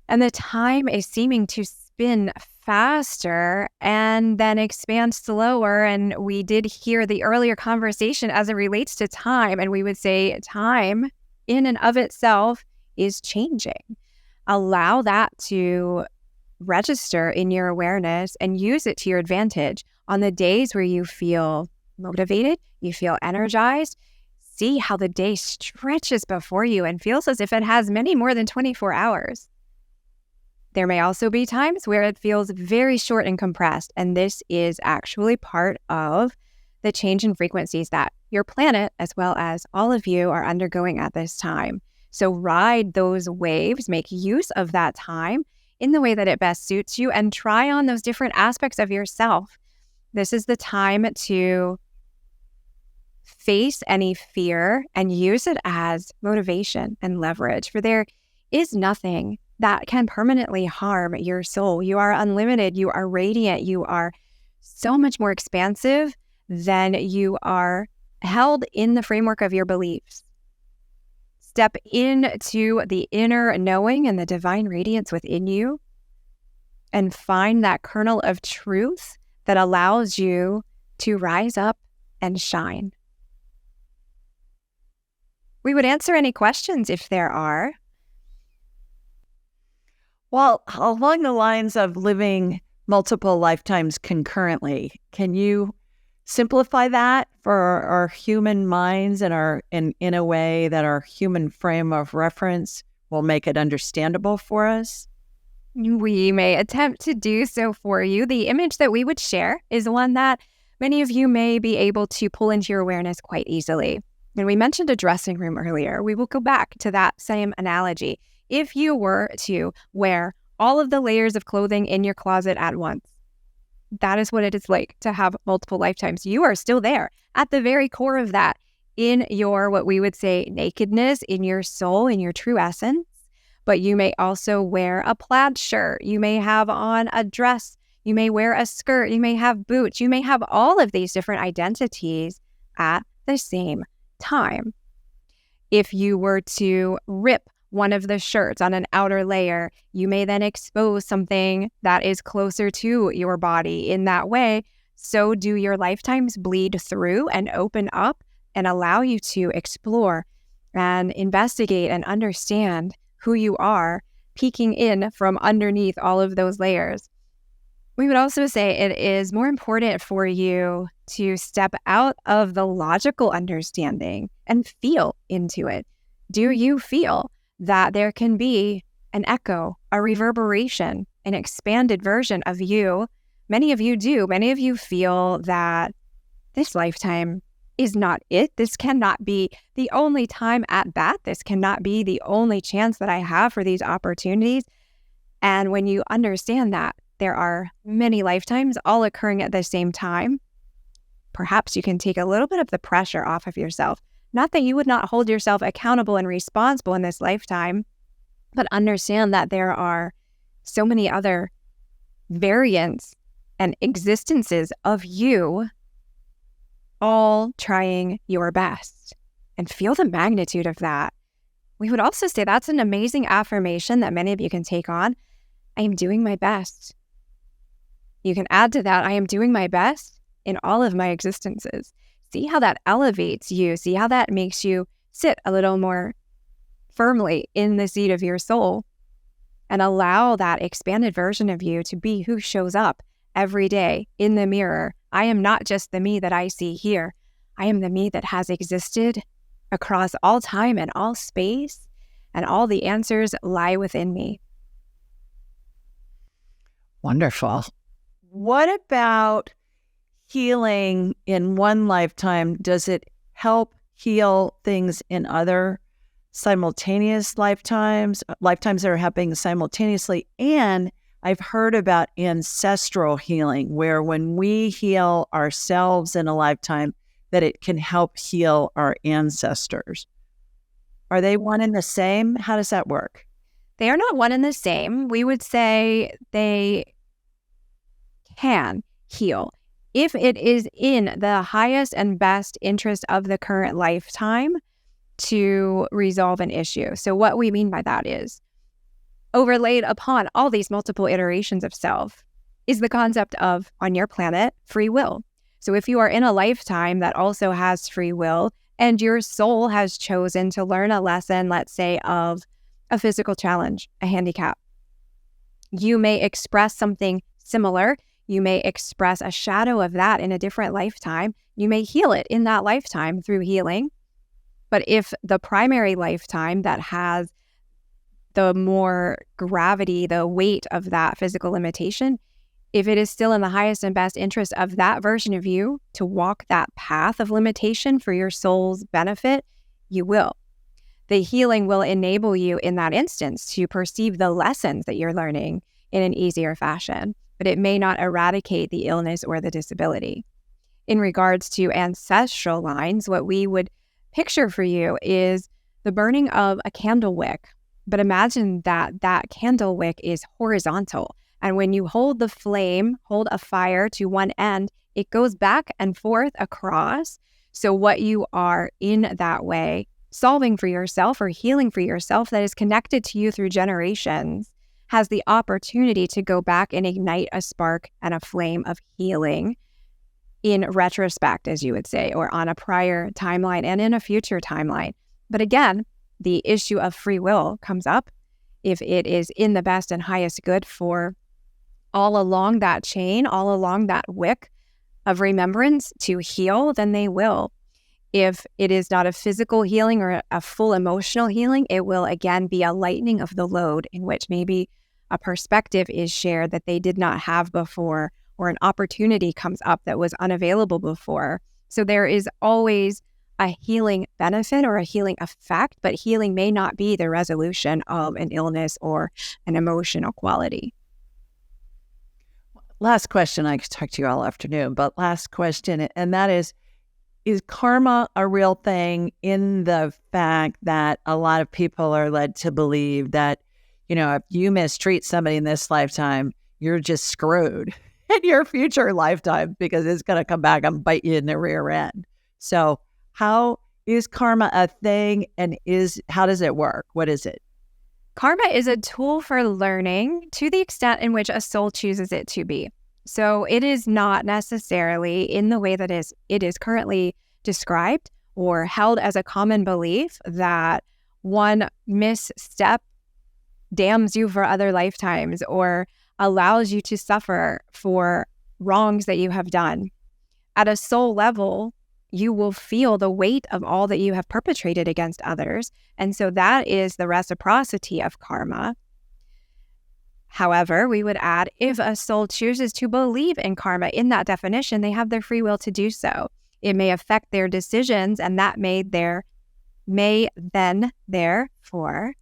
S1: and the time is seeming to spin faster and then expand slower. And we did hear the earlier conversation as it relates to time, and we would say time in and of itself is changing. Allow that to register in your awareness and use it to your advantage. On the days where you feel motivated, you feel energized, see how the day stretches before you and feels as if it has many more than 24 hours. There may also be times where it feels very short and compressed, and this is actually part of the change in frequencies that your planet, as well as all of you, are undergoing at this time. So ride those waves, make use of that time in the way that it best suits you, and try on those different aspects of yourself. This is the time to face any fear and use it as motivation and leverage, for there is nothing that can permanently harm your soul. You are unlimited, you are radiant, you are so much more expansive than you are held in the framework of your beliefs. Step into the inner knowing and the divine radiance within you and find that kernel of truth that allows you to rise up and shine. We would answer any questions if there are.
S2: Well, along the lines of living multiple lifetimes concurrently, can you simplify that for our human minds and in a way that our human frame of reference will make it understandable for us?
S1: We may attempt to do so for you. The image that we would share is one that many of you may be able to pull into your awareness quite easily. And we mentioned a dressing room earlier. We will go back to that same analogy. If you were to wear all of the layers of clothing in your closet at once, that is what it is like to have multiple lifetimes. You are still there at the very core of that, in your, what we would say, nakedness, in your soul, in your true essence. But you may also wear a plaid shirt. You may have on a dress. You may wear a skirt. You may have boots. You may have all of these different identities at the same time. If you were to rip one of the shirts on an outer layer, you may then expose something that is closer to your body. In that way, so do your lifetimes bleed through and open up and allow you to explore and investigate and understand who you are, peeking in from underneath all of those layers. We would also say it is more important for you to step out of the logical understanding and feel into it. Do you feel that there can be an echo, a reverberation, an expanded version of you? Many of you do. Many of you feel that this lifetime is not it. This cannot be the only time at bat. This cannot be the only chance that I have for these opportunities. And when you understand that there are many lifetimes all occurring at the same time, perhaps you can take a little bit of the pressure off of yourself. Not that you would not hold yourself accountable and responsible in this lifetime, but understand that there are so many other variants and existences of you all trying your best, and feel the magnitude of that. We would also say that's an amazing affirmation that many of you can take on. I am doing my best. You can add to that, I am doing my best in all of my existences. See how that elevates you. See how that makes you sit a little more firmly in the seat of your soul and allow that expanded version of you to be who shows up every day in the mirror. I am not just the me that I see here. I am the me that has existed across all time and all space, and all the answers lie within me.
S2: Wonderful. What about healing in one lifetime? Does it help heal things in other simultaneous lifetimes that are happening simultaneously? And I've heard about ancestral healing, where when we heal ourselves in a lifetime, that it can help heal our ancestors. Are they one and the same? How does that work?
S1: They are not one and the same. We would say they can heal if it is in the highest and best interest of the current lifetime to resolve an issue. So what we mean by that is, overlaid upon all these multiple iterations of self is the concept of, on your planet, free will. So if you are in a lifetime that also has free will, and your soul has chosen to learn a lesson, let's say, of a physical challenge, a handicap, you may express something similar. You may express a shadow of that in a different lifetime. You may heal it in that lifetime through healing. But if the primary lifetime that has the more gravity, the weight of that physical limitation, if it is still in the highest and best interest of that version of you to walk that path of limitation for your soul's benefit, you will. The healing will enable you in that instance to perceive the lessons that you're learning in an easier fashion, but it may not eradicate the illness or the disability. In regards to ancestral lines, what we would picture for you is the burning of a candle wick. But imagine that that candle wick is horizontal. And when you hold the flame, hold a fire to one end, it goes back and forth across. So what you are in that way, solving for yourself or healing for yourself that is connected to you through generations, has the opportunity to go back and ignite a spark and a flame of healing in retrospect, as you would say, or on a prior timeline and in a future timeline. But again, the issue of free will comes up. If it is in the best and highest good for all along that chain, all along that wick of remembrance to heal, then they will. If it is not a physical healing or a full emotional healing, it will again be a lightening of the load in which maybe a perspective is shared that they did not have before, or an opportunity comes up that was unavailable before. So there is always a healing benefit or a healing effect, but healing may not be the resolution of an illness or an emotional quality.
S2: Last question. I could talk to you all afternoon, but last question, and that is karma a real thing in the fact that a lot of people are led to believe that, if you mistreat somebody in this lifetime, you're just screwed in your future lifetime because it's going to come back and bite you in the rear end. So how is karma a thing, and how does it work? What is it?
S1: Karma is a tool for learning to the extent in which a soul chooses it to be. So it is not necessarily in the way that it is currently described or held as a common belief that one misstep damns you for other lifetimes or allows you to suffer for wrongs that you have done. At a soul level, you will feel the weight of all that you have perpetrated against others. And so that is the reciprocity of karma. However, we would add, if a soul chooses to believe in karma in that definition, they have their free will to do so. It may affect their decisions, and that may then therefore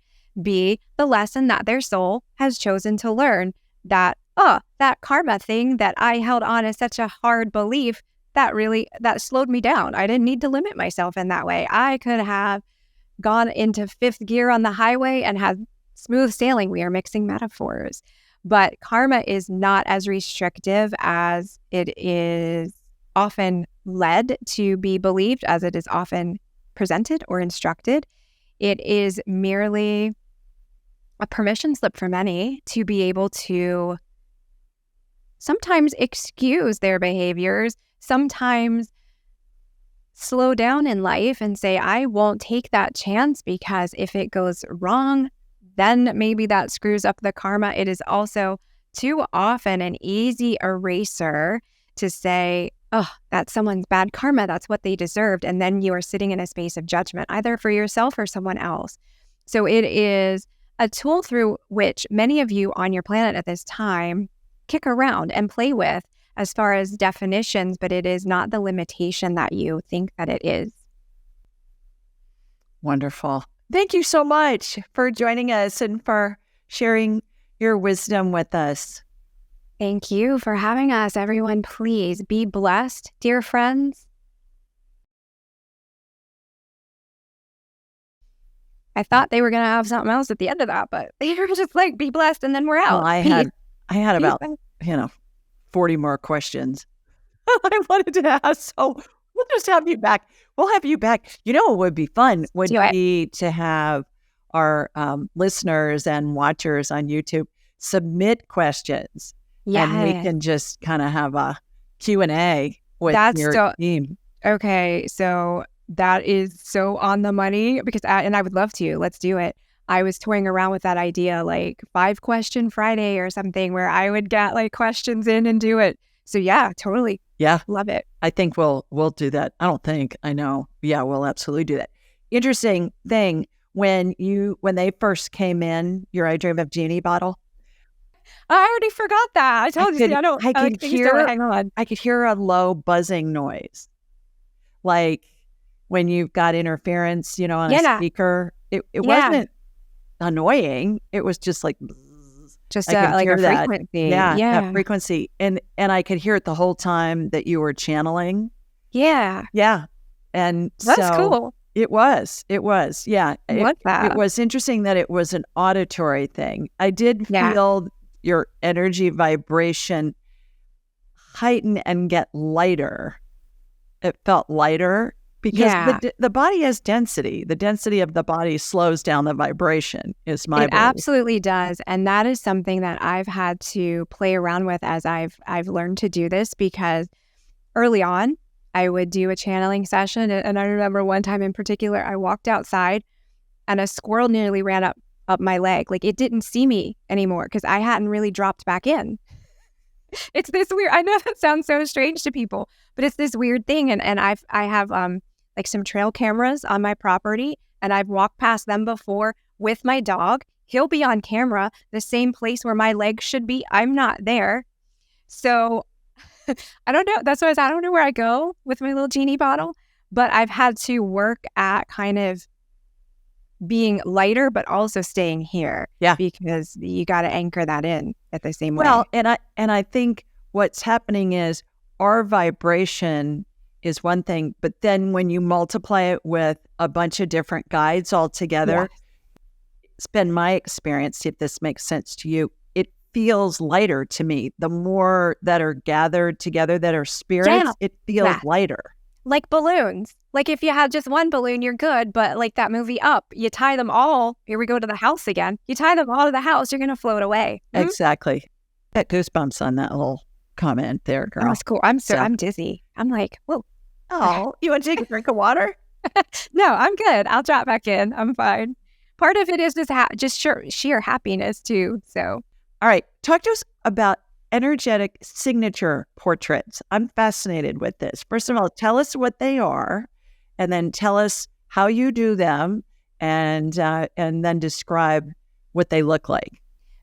S1: be the lesson that their soul has chosen to learn, that, that karma thing that I held on as such a hard belief, that slowed me down. I didn't need to limit myself in that way. I could have gone into fifth gear on the highway and had smooth sailing. We are mixing metaphors. But karma is not as restrictive as it is often led to be believed, as it is often presented or instructed. It is merely a permission slip for many to be able to sometimes excuse their behaviors, sometimes slow down in life and say, I won't take that chance because if it goes wrong, then maybe that screws up the karma. It is also too often an easy eraser to say, that's someone's bad karma. That's what they deserved. And then you are sitting in a space of judgment, either for yourself or someone else. So it is a tool through which many of you on your planet at this time kick around and play with as far as definitions, but it is not the limitation that you think that it is.
S2: Wonderful. Thank you so much for joining us and for sharing your wisdom with us.
S1: Thank you for having us, everyone. Please be blessed, dear friends. I thought they were going to have something else at the end of that, but they were just like, be blessed, and then we're out.
S2: Well, I had about 40 more questions I wanted to ask. So we'll just have you back. We'll have you back. What would be fun would be to have our listeners and watchers on YouTube submit questions. Yeah. And we can just kind of have a Q&A with your team.
S1: Okay, so that is so on the money because I would love to. Let's do it. I was toying around with that idea, like 5-question Friday or something, where I would get like questions in and do it. So yeah, totally.
S2: Yeah.
S1: Love it.
S2: I think we'll do that. I know. Yeah, we'll absolutely do that. Interesting thing, when they first came in, your I Dream of Jeannie bottle.
S1: I already forgot that. I told you.
S2: I could hear a low buzzing noise. Like when you've got interference, on a speaker. It wasn't annoying. It was just like
S1: just like a frequency.
S2: That frequency. And I could hear it the whole time that you were channeling.
S1: Yeah.
S2: And
S1: that's cool.
S2: It was. Yeah.
S1: It
S2: was interesting that it was an auditory thing. I did feel your energy vibration heighten and get lighter. It felt lighter because the body has density. The density of the body slows down the vibration, is my belief.
S1: It absolutely does. And that is something that I've had to play around with as I've learned to do this, because early on, I would do a channeling session. And I remember one time in particular, I walked outside and a squirrel nearly ran up my leg. Like, it didn't see me anymore because I hadn't really dropped back in. It's this weird, I know that sounds so strange to people, but it's this weird thing. And I have like some trail cameras on my property, and I've walked past them before with my dog. He'll be on camera, the same place where my leg should be. I'm not there. So I don't know. That's why I don't know where I go with my little genie bottle, But I've had to work at kind of being lighter, but also staying here.
S2: Yeah.
S1: Because you got to anchor that in at the same way.
S2: Well, and I think what's happening is our vibration is one thing, but then when you multiply it with a bunch of different guides all together, it's been my experience, see if this makes sense to you, it feels lighter to me. The more that are gathered together that are spirits, it feels lighter.
S1: Like balloons. Like if you had just one balloon, you're good. But like that movie Up, you tie them all. Here we go to the house again. You tie them all to the house, you're going to float away.
S2: Exactly. Got goosebumps on that little comment there, girl.
S1: Oh, that's cool. I'm dizzy. I'm like, whoa.
S2: Oh, you want to take a drink of water?
S1: No, I'm good. I'll drop back in. I'm fine. Part of it is just sheer happiness too. So,
S2: all right. Talk to us about energetic signature portraits. I'm fascinated with this. First of all, tell us what they are, and then tell us how you do them, and then describe what they look like.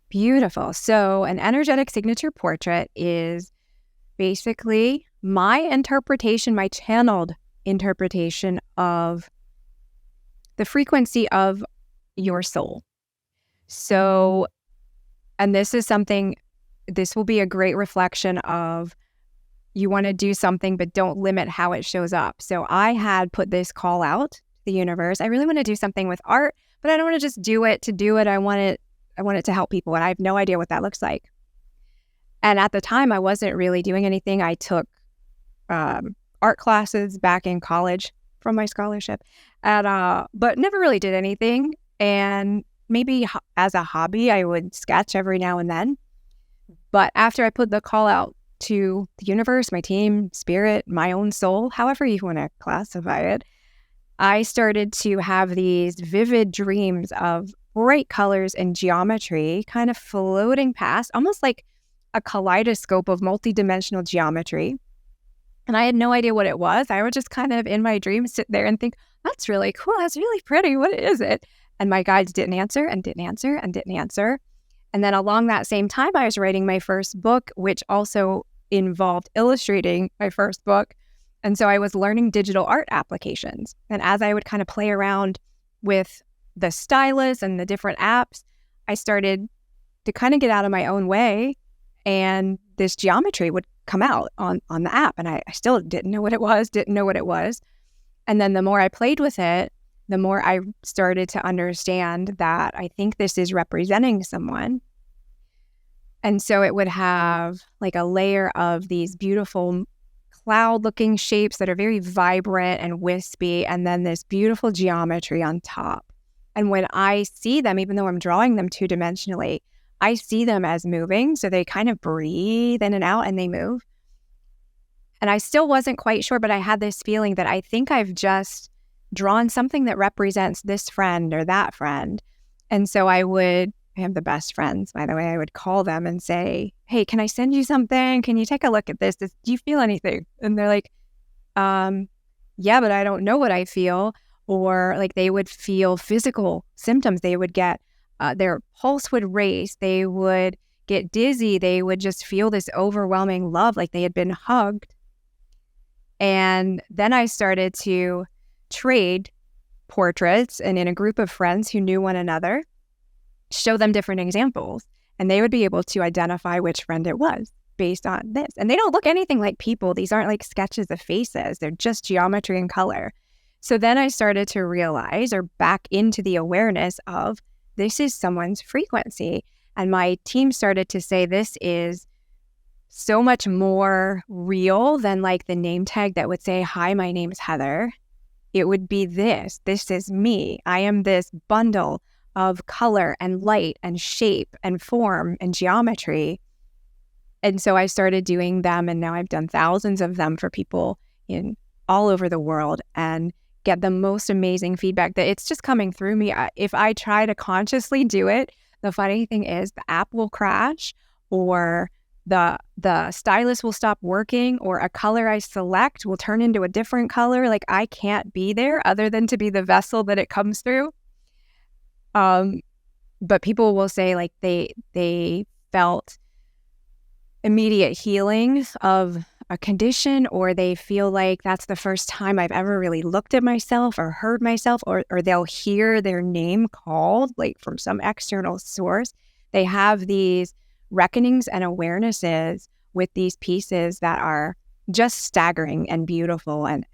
S1: Beautiful. So an energetic signature portrait is basically my interpretation, my channeled interpretation of the frequency of your soul. So, and this will be a great reflection of you want to do something, but don't limit how it shows up. So I had put this call out to the universe. I really want to do something with art, but I don't want to just do it to do it. I want it to help people, and I have no idea what that looks like. And at the time, I wasn't really doing anything. I took art classes back in college from my scholarship, but never really did anything. And maybe as a hobby, I would sketch every now and then. But after I put the call out to the universe, my team, spirit, my own soul, however you want to classify it, I started to have these vivid dreams of bright colors and geometry kind of floating past, almost like a kaleidoscope of multidimensional geometry. And I had no idea what it was. I would just kind of in my dreams sit there and think, that's really cool. That's really pretty. What is it? And my guides didn't answer and didn't answer and didn't answer. And then along that same time, I was writing my first book, which also involved illustrating my first book. And so I was learning digital art applications. And as I would kind of play around with the stylus and the different apps, I started to kind of get out of my own way. And this geometry would come out on the app. And I still didn't know what it was. And then the more I played with it, the more I started to understand that I think this is representing someone. And so it would have like a layer of these beautiful cloud-looking shapes that are very vibrant and wispy, and then this beautiful geometry on top. And when I see them, even though I'm drawing them two-dimensionally, I see them as moving. So they kind of breathe in and out and they move. And I still wasn't quite sure, but I had this feeling that I think I've just drawn something that represents this friend or that friend. And so I have the best friends, by the way. I would call them and say, hey, can I send you something? Can you take a look at this? Do you feel anything? And they're like, yeah, but I don't know what I feel. Or like they would feel physical symptoms. They would get, their pulse would race. They would get dizzy. They would just feel this overwhelming love, like they had been hugged. And then I started to trade portraits, and in a group of friends who knew one another, show them different examples, and they would be able to identify which friend it was based on this. And they don't look anything like people. These aren't like sketches of faces. They're just geometry and color. So then I started to realize, or back into the awareness of, this is someone's frequency. And my team started to say, this is so much more real than like the name tag that would say, hi, my name's Heather. It would be this is me. I am this bundle of color and light and shape and form and geometry. And so I started doing them, and now I've done thousands of them for people in all over the world and get the most amazing feedback that it's just coming through me. If I try to consciously do it, the funny thing is the app will crash, or the stylus will stop working, or a color I select will turn into a different color. Like I can't be there other than to be the vessel that it comes through. But people will say like they felt immediate healing of a condition, or they feel like that's the first time I've ever really looked at myself or heard myself, or they'll hear their name called like from some external source. They have these reckonings and awarenesses with these pieces that are just staggering and beautiful. And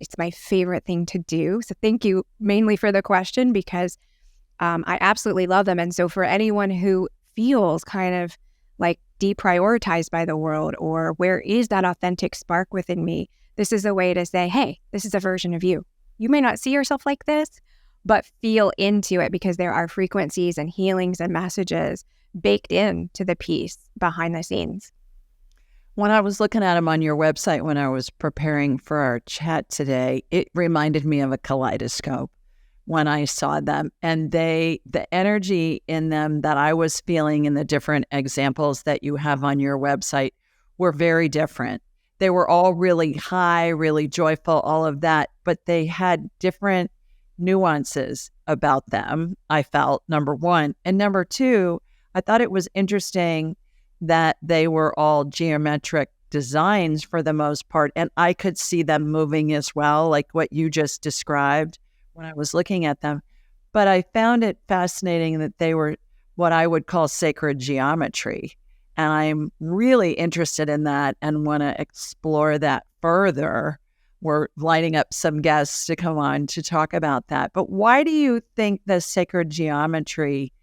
S1: it's my favorite thing to do. So thank you mainly for the question, because I absolutely love them. And so for anyone who feels kind of like deprioritized by the world, or where is that authentic spark within me, this is a way to say, hey, this is a version of you. You may not see yourself like this, but feel into it, because there are frequencies and healings and messages baked into the piece behind the scenes.
S2: When I was looking at them on your website when I was preparing for our chat today, it reminded me of a kaleidoscope when I saw them. And the energy in them that I was feeling in the different examples that you have on your website were very different. They were all really high, really joyful, all of that, but they had different nuances about them, I felt, number one. And number two, I thought it was interesting that they were all geometric designs for the most part, and I could see them moving as well, like what you just described when I was looking at them. But I found it fascinating that they were what I would call sacred geometry. And I'm really interested in that and want to explore that further. We're lining up some guests to come on to talk about that. But why do you think the sacred geometry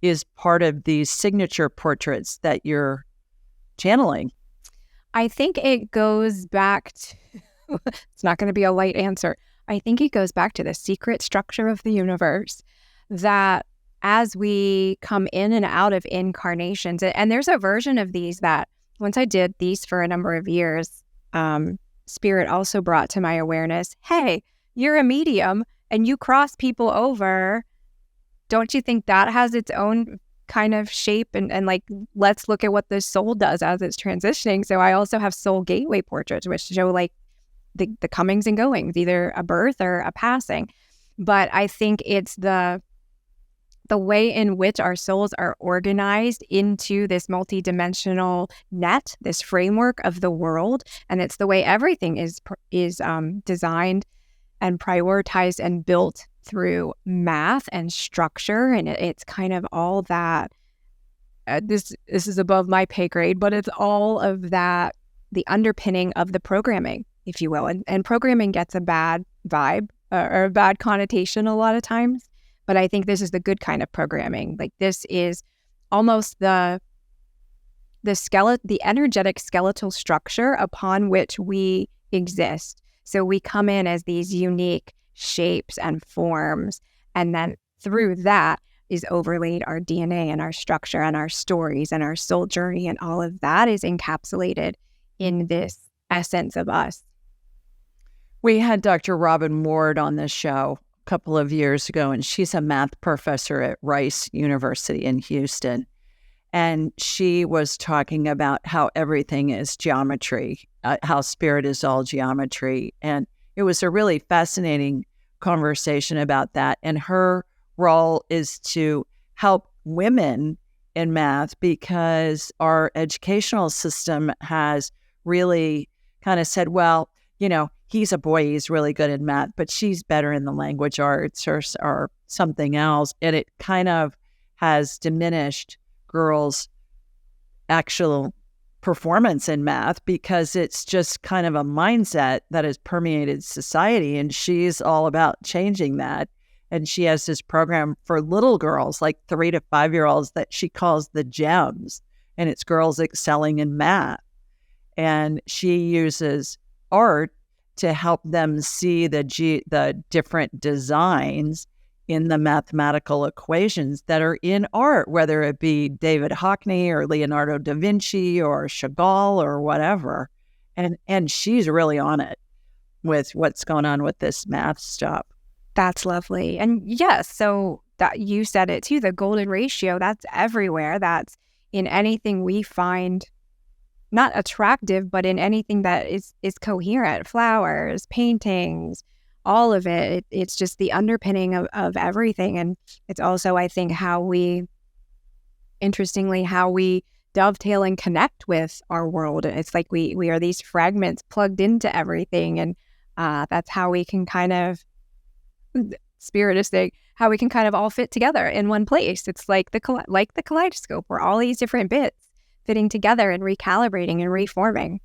S2: is part of these signature portraits that you're channeling?
S1: I think it goes back to, it's not going to be a light answer. I think it goes back to the secret structure of the universe, that as we come in and out of incarnations, and there's a version of these that once I did these for a number of years, Spirit also brought to my awareness, hey, you're a medium and you cross people over. Don't you think that has its own kind of shape? And like, let's look at what the soul does as it's transitioning. So I also have soul gateway portraits, which show like the comings and goings, either a birth or a passing. But I think it's the way in which our souls are organized into this multidimensional net, this framework of the world. And it's the way everything is designed and prioritized and built through math and structure. And it's kind of all that, this is above my pay grade, but it's all of that, the underpinning of the programming, if you will. And programming gets a bad vibe or a bad connotation a lot of times. But I think this is the good kind of programming. Like, this is almost the energetic skeletal structure upon which we exist. So we come in as these unique shapes and forms, and then through that is overlaid our DNA and our structure and our stories and our soul journey, and all of that is encapsulated in this essence of us.
S2: We had Dr. Robin Ward on this show a couple of years ago, and she's a math professor at Rice University in Houston. And she was talking about how everything is geometry, how spirit is all geometry. And it was a really fascinating conversation about that. And her role is to help women in math, because our educational system has really kind of said, well, you know, he's a boy, he's really good at math, but she's better in the language arts or something else. And it kind of has diminished girls' actual performance in math, because it's just kind of a mindset that has permeated society. And she's all about changing that. And she has this program for little girls, like 3 to 5 year olds, that she calls the GEMS. And it's girls excelling in math. And she uses art to help them see the different designs in the mathematical equations that are in art, whether it be David Hockney or Leonardo da Vinci or Chagall or whatever. And she's really on it with what's going on with this math stuff.
S1: That's lovely. And yes, so that you said it too, the golden ratio, that's everywhere. That's in anything we find not attractive, but in anything that is coherent, flowers, paintings, all of it. It's just the underpinning of everything. And it's also, I think, how we dovetail and connect with our world. It's like we are these fragments plugged into everything, and that's how we can kind of, spiritistic, how we can kind of all fit together in one place. It's like the kaleidoscope, where all these different bits fitting together and recalibrating and reforming.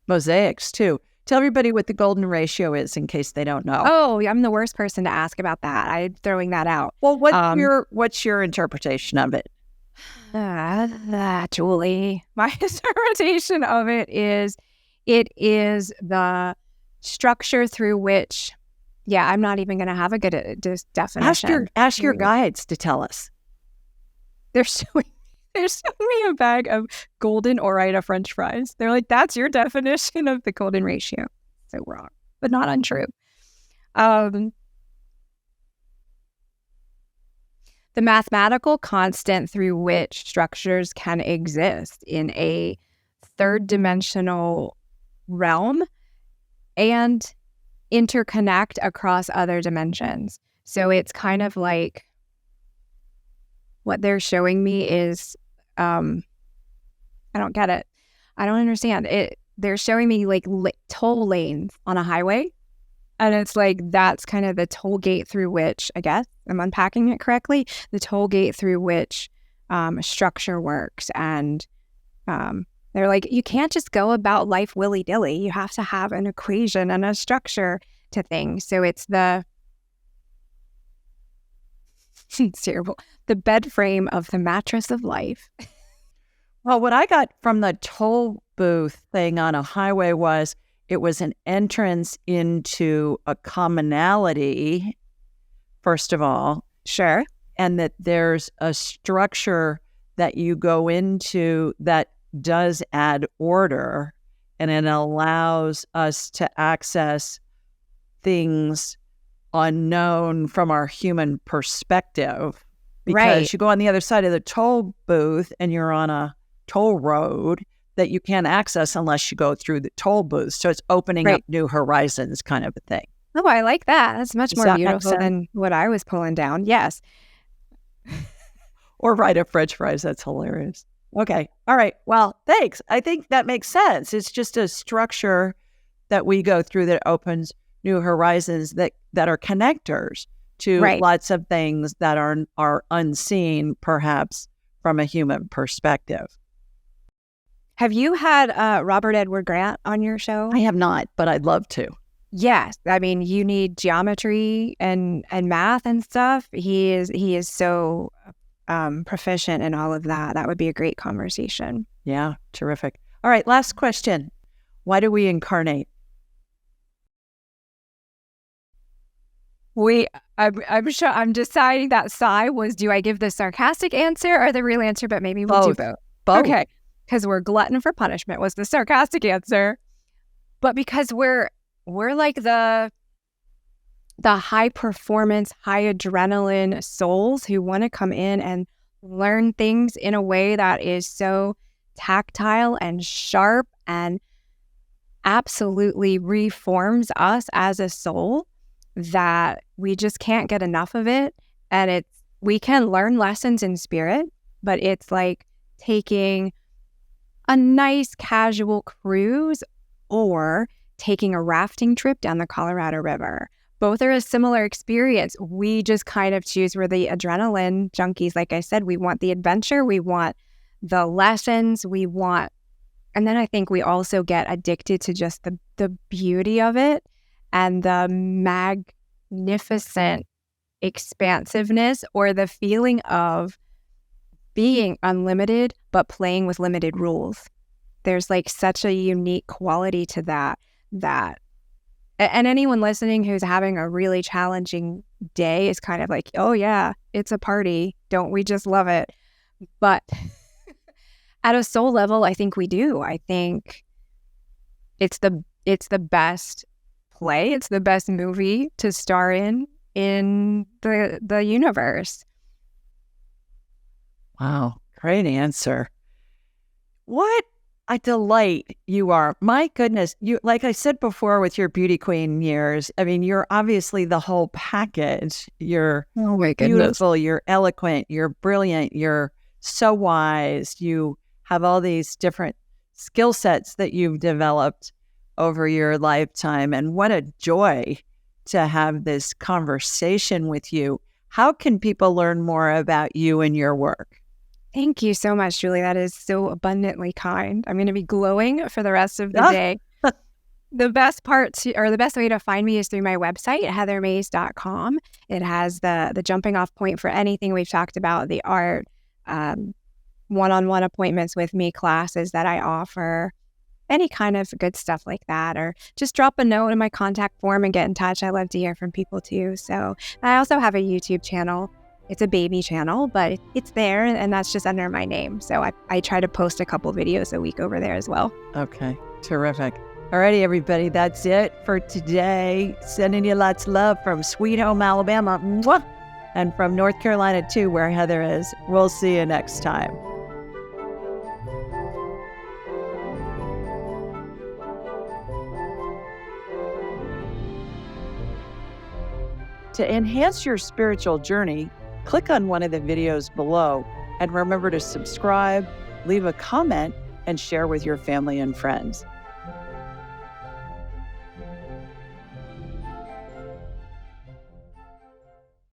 S2: Mosaics too. Tell everybody what the golden ratio is in case they don't know.
S1: Oh, I'm the worst person to ask about that. I'm throwing that out.
S2: Well, what's your interpretation of it?
S1: Julie, my interpretation of it is the structure through which, I'm not even going to have a good definition.
S2: Ask your guides to tell us.
S1: They're showing me a bag of golden Ore-Ida French fries. They're like, that's your definition of the golden ratio. So wrong, but not untrue. The mathematical constant through which structures can exist in a third dimensional realm and interconnect across other dimensions. So it's kind of like, what they're showing me is, I don't get it. I don't understand it. They're showing me like toll lanes on a highway. And it's like, that's kind of the toll gate through which, I guess I'm unpacking it correctly, the toll gate through which structure works. And they're like, you can't just go about life willy-dilly. You have to have an equation and a structure to things. So it's it's terrible, the bed frame of the mattress of life.
S2: Well, what I got from the toll booth thing on a highway was it was an entrance into a commonality, first of all.
S1: Sure.
S2: And that there's a structure that you go into that does add order, and it allows us to access things unknown from our human perspective. Because you go on the other side of the toll booth and you're on a toll road that you can't access unless you go through the toll booth. So it's opening up new horizons, kind of a thing.
S1: Oh, I like that. That's much more beautiful than what I was pulling down. Yes.
S2: Or Ore-Ida French fries. That's hilarious. Okay. All right. Well, thanks. I think that makes sense. It's just a structure that we go through that opens new horizons that are connectors to lots of things that are unseen, perhaps, from a human perspective.
S1: Have you had Robert Edward Grant on your show?
S2: I have not, but I'd love to.
S1: Yes. I mean, you need geometry and math and stuff. He is so proficient in all of that. That would be a great conversation.
S2: Yeah, terrific. All right, last question. Why do we incarnate?
S1: I'm deciding that sigh was, do I give the sarcastic answer or the real answer? But maybe we'll do both. Okay. Because we're glutton for punishment was the sarcastic answer. But because we're like the high performance, high adrenaline souls who want to come in and learn things in a way that is so tactile and sharp and absolutely reforms us as a soul, that we just can't get enough of it. And we can learn lessons in spirit, but it's like taking a nice casual cruise or taking a rafting trip down the Colorado River. Both are a similar experience. We just kind of choose. We're the adrenaline junkies. Like I said, we want the adventure. We want the lessons. And then I think we also get addicted to just the beauty of it and the magnificent expansiveness, or the feeling of being unlimited, but playing with limited rules. There's like such a unique quality to that. And anyone listening who's having a really challenging day is kind of like, oh yeah, it's a party. Don't we just love it? But at a soul level, I think we do. I think it's the best play. It's the best movie to star in the universe.
S2: Wow, great answer. What a delight you are. My goodness, you, like I said before with your beauty queen years, I mean, you're obviously the whole package. You're beautiful, you're eloquent, you're brilliant, you're so wise. You have all these different skill sets that you've developed over your lifetime. And what a joy to have this conversation with you. How can people learn more about you and your work?
S1: Thank you so much, Julie. That is so abundantly kind. I'm going to be glowing for the rest of the day. The best way to find me is through my website, heathermays.com. It has the jumping off point for anything we've talked about, the art, one-on-one appointments with me, classes that I offer, any kind of good stuff like that, or just drop a note in my contact form and get in touch. I love to hear from people too. So I also have a YouTube channel. It's a baby channel, but it's there, and that's just under my name. So I try to post a couple videos a week over there as well.
S2: Okay, terrific. Alrighty, everybody, that's it for today. Sending you lots of love from Sweet Home, Alabama. Mwah! And from North Carolina, too, where Heather is. We'll see you next time. To enhance your spiritual journey, click on one of the videos below and remember to subscribe, leave a comment, and share with your family and friends.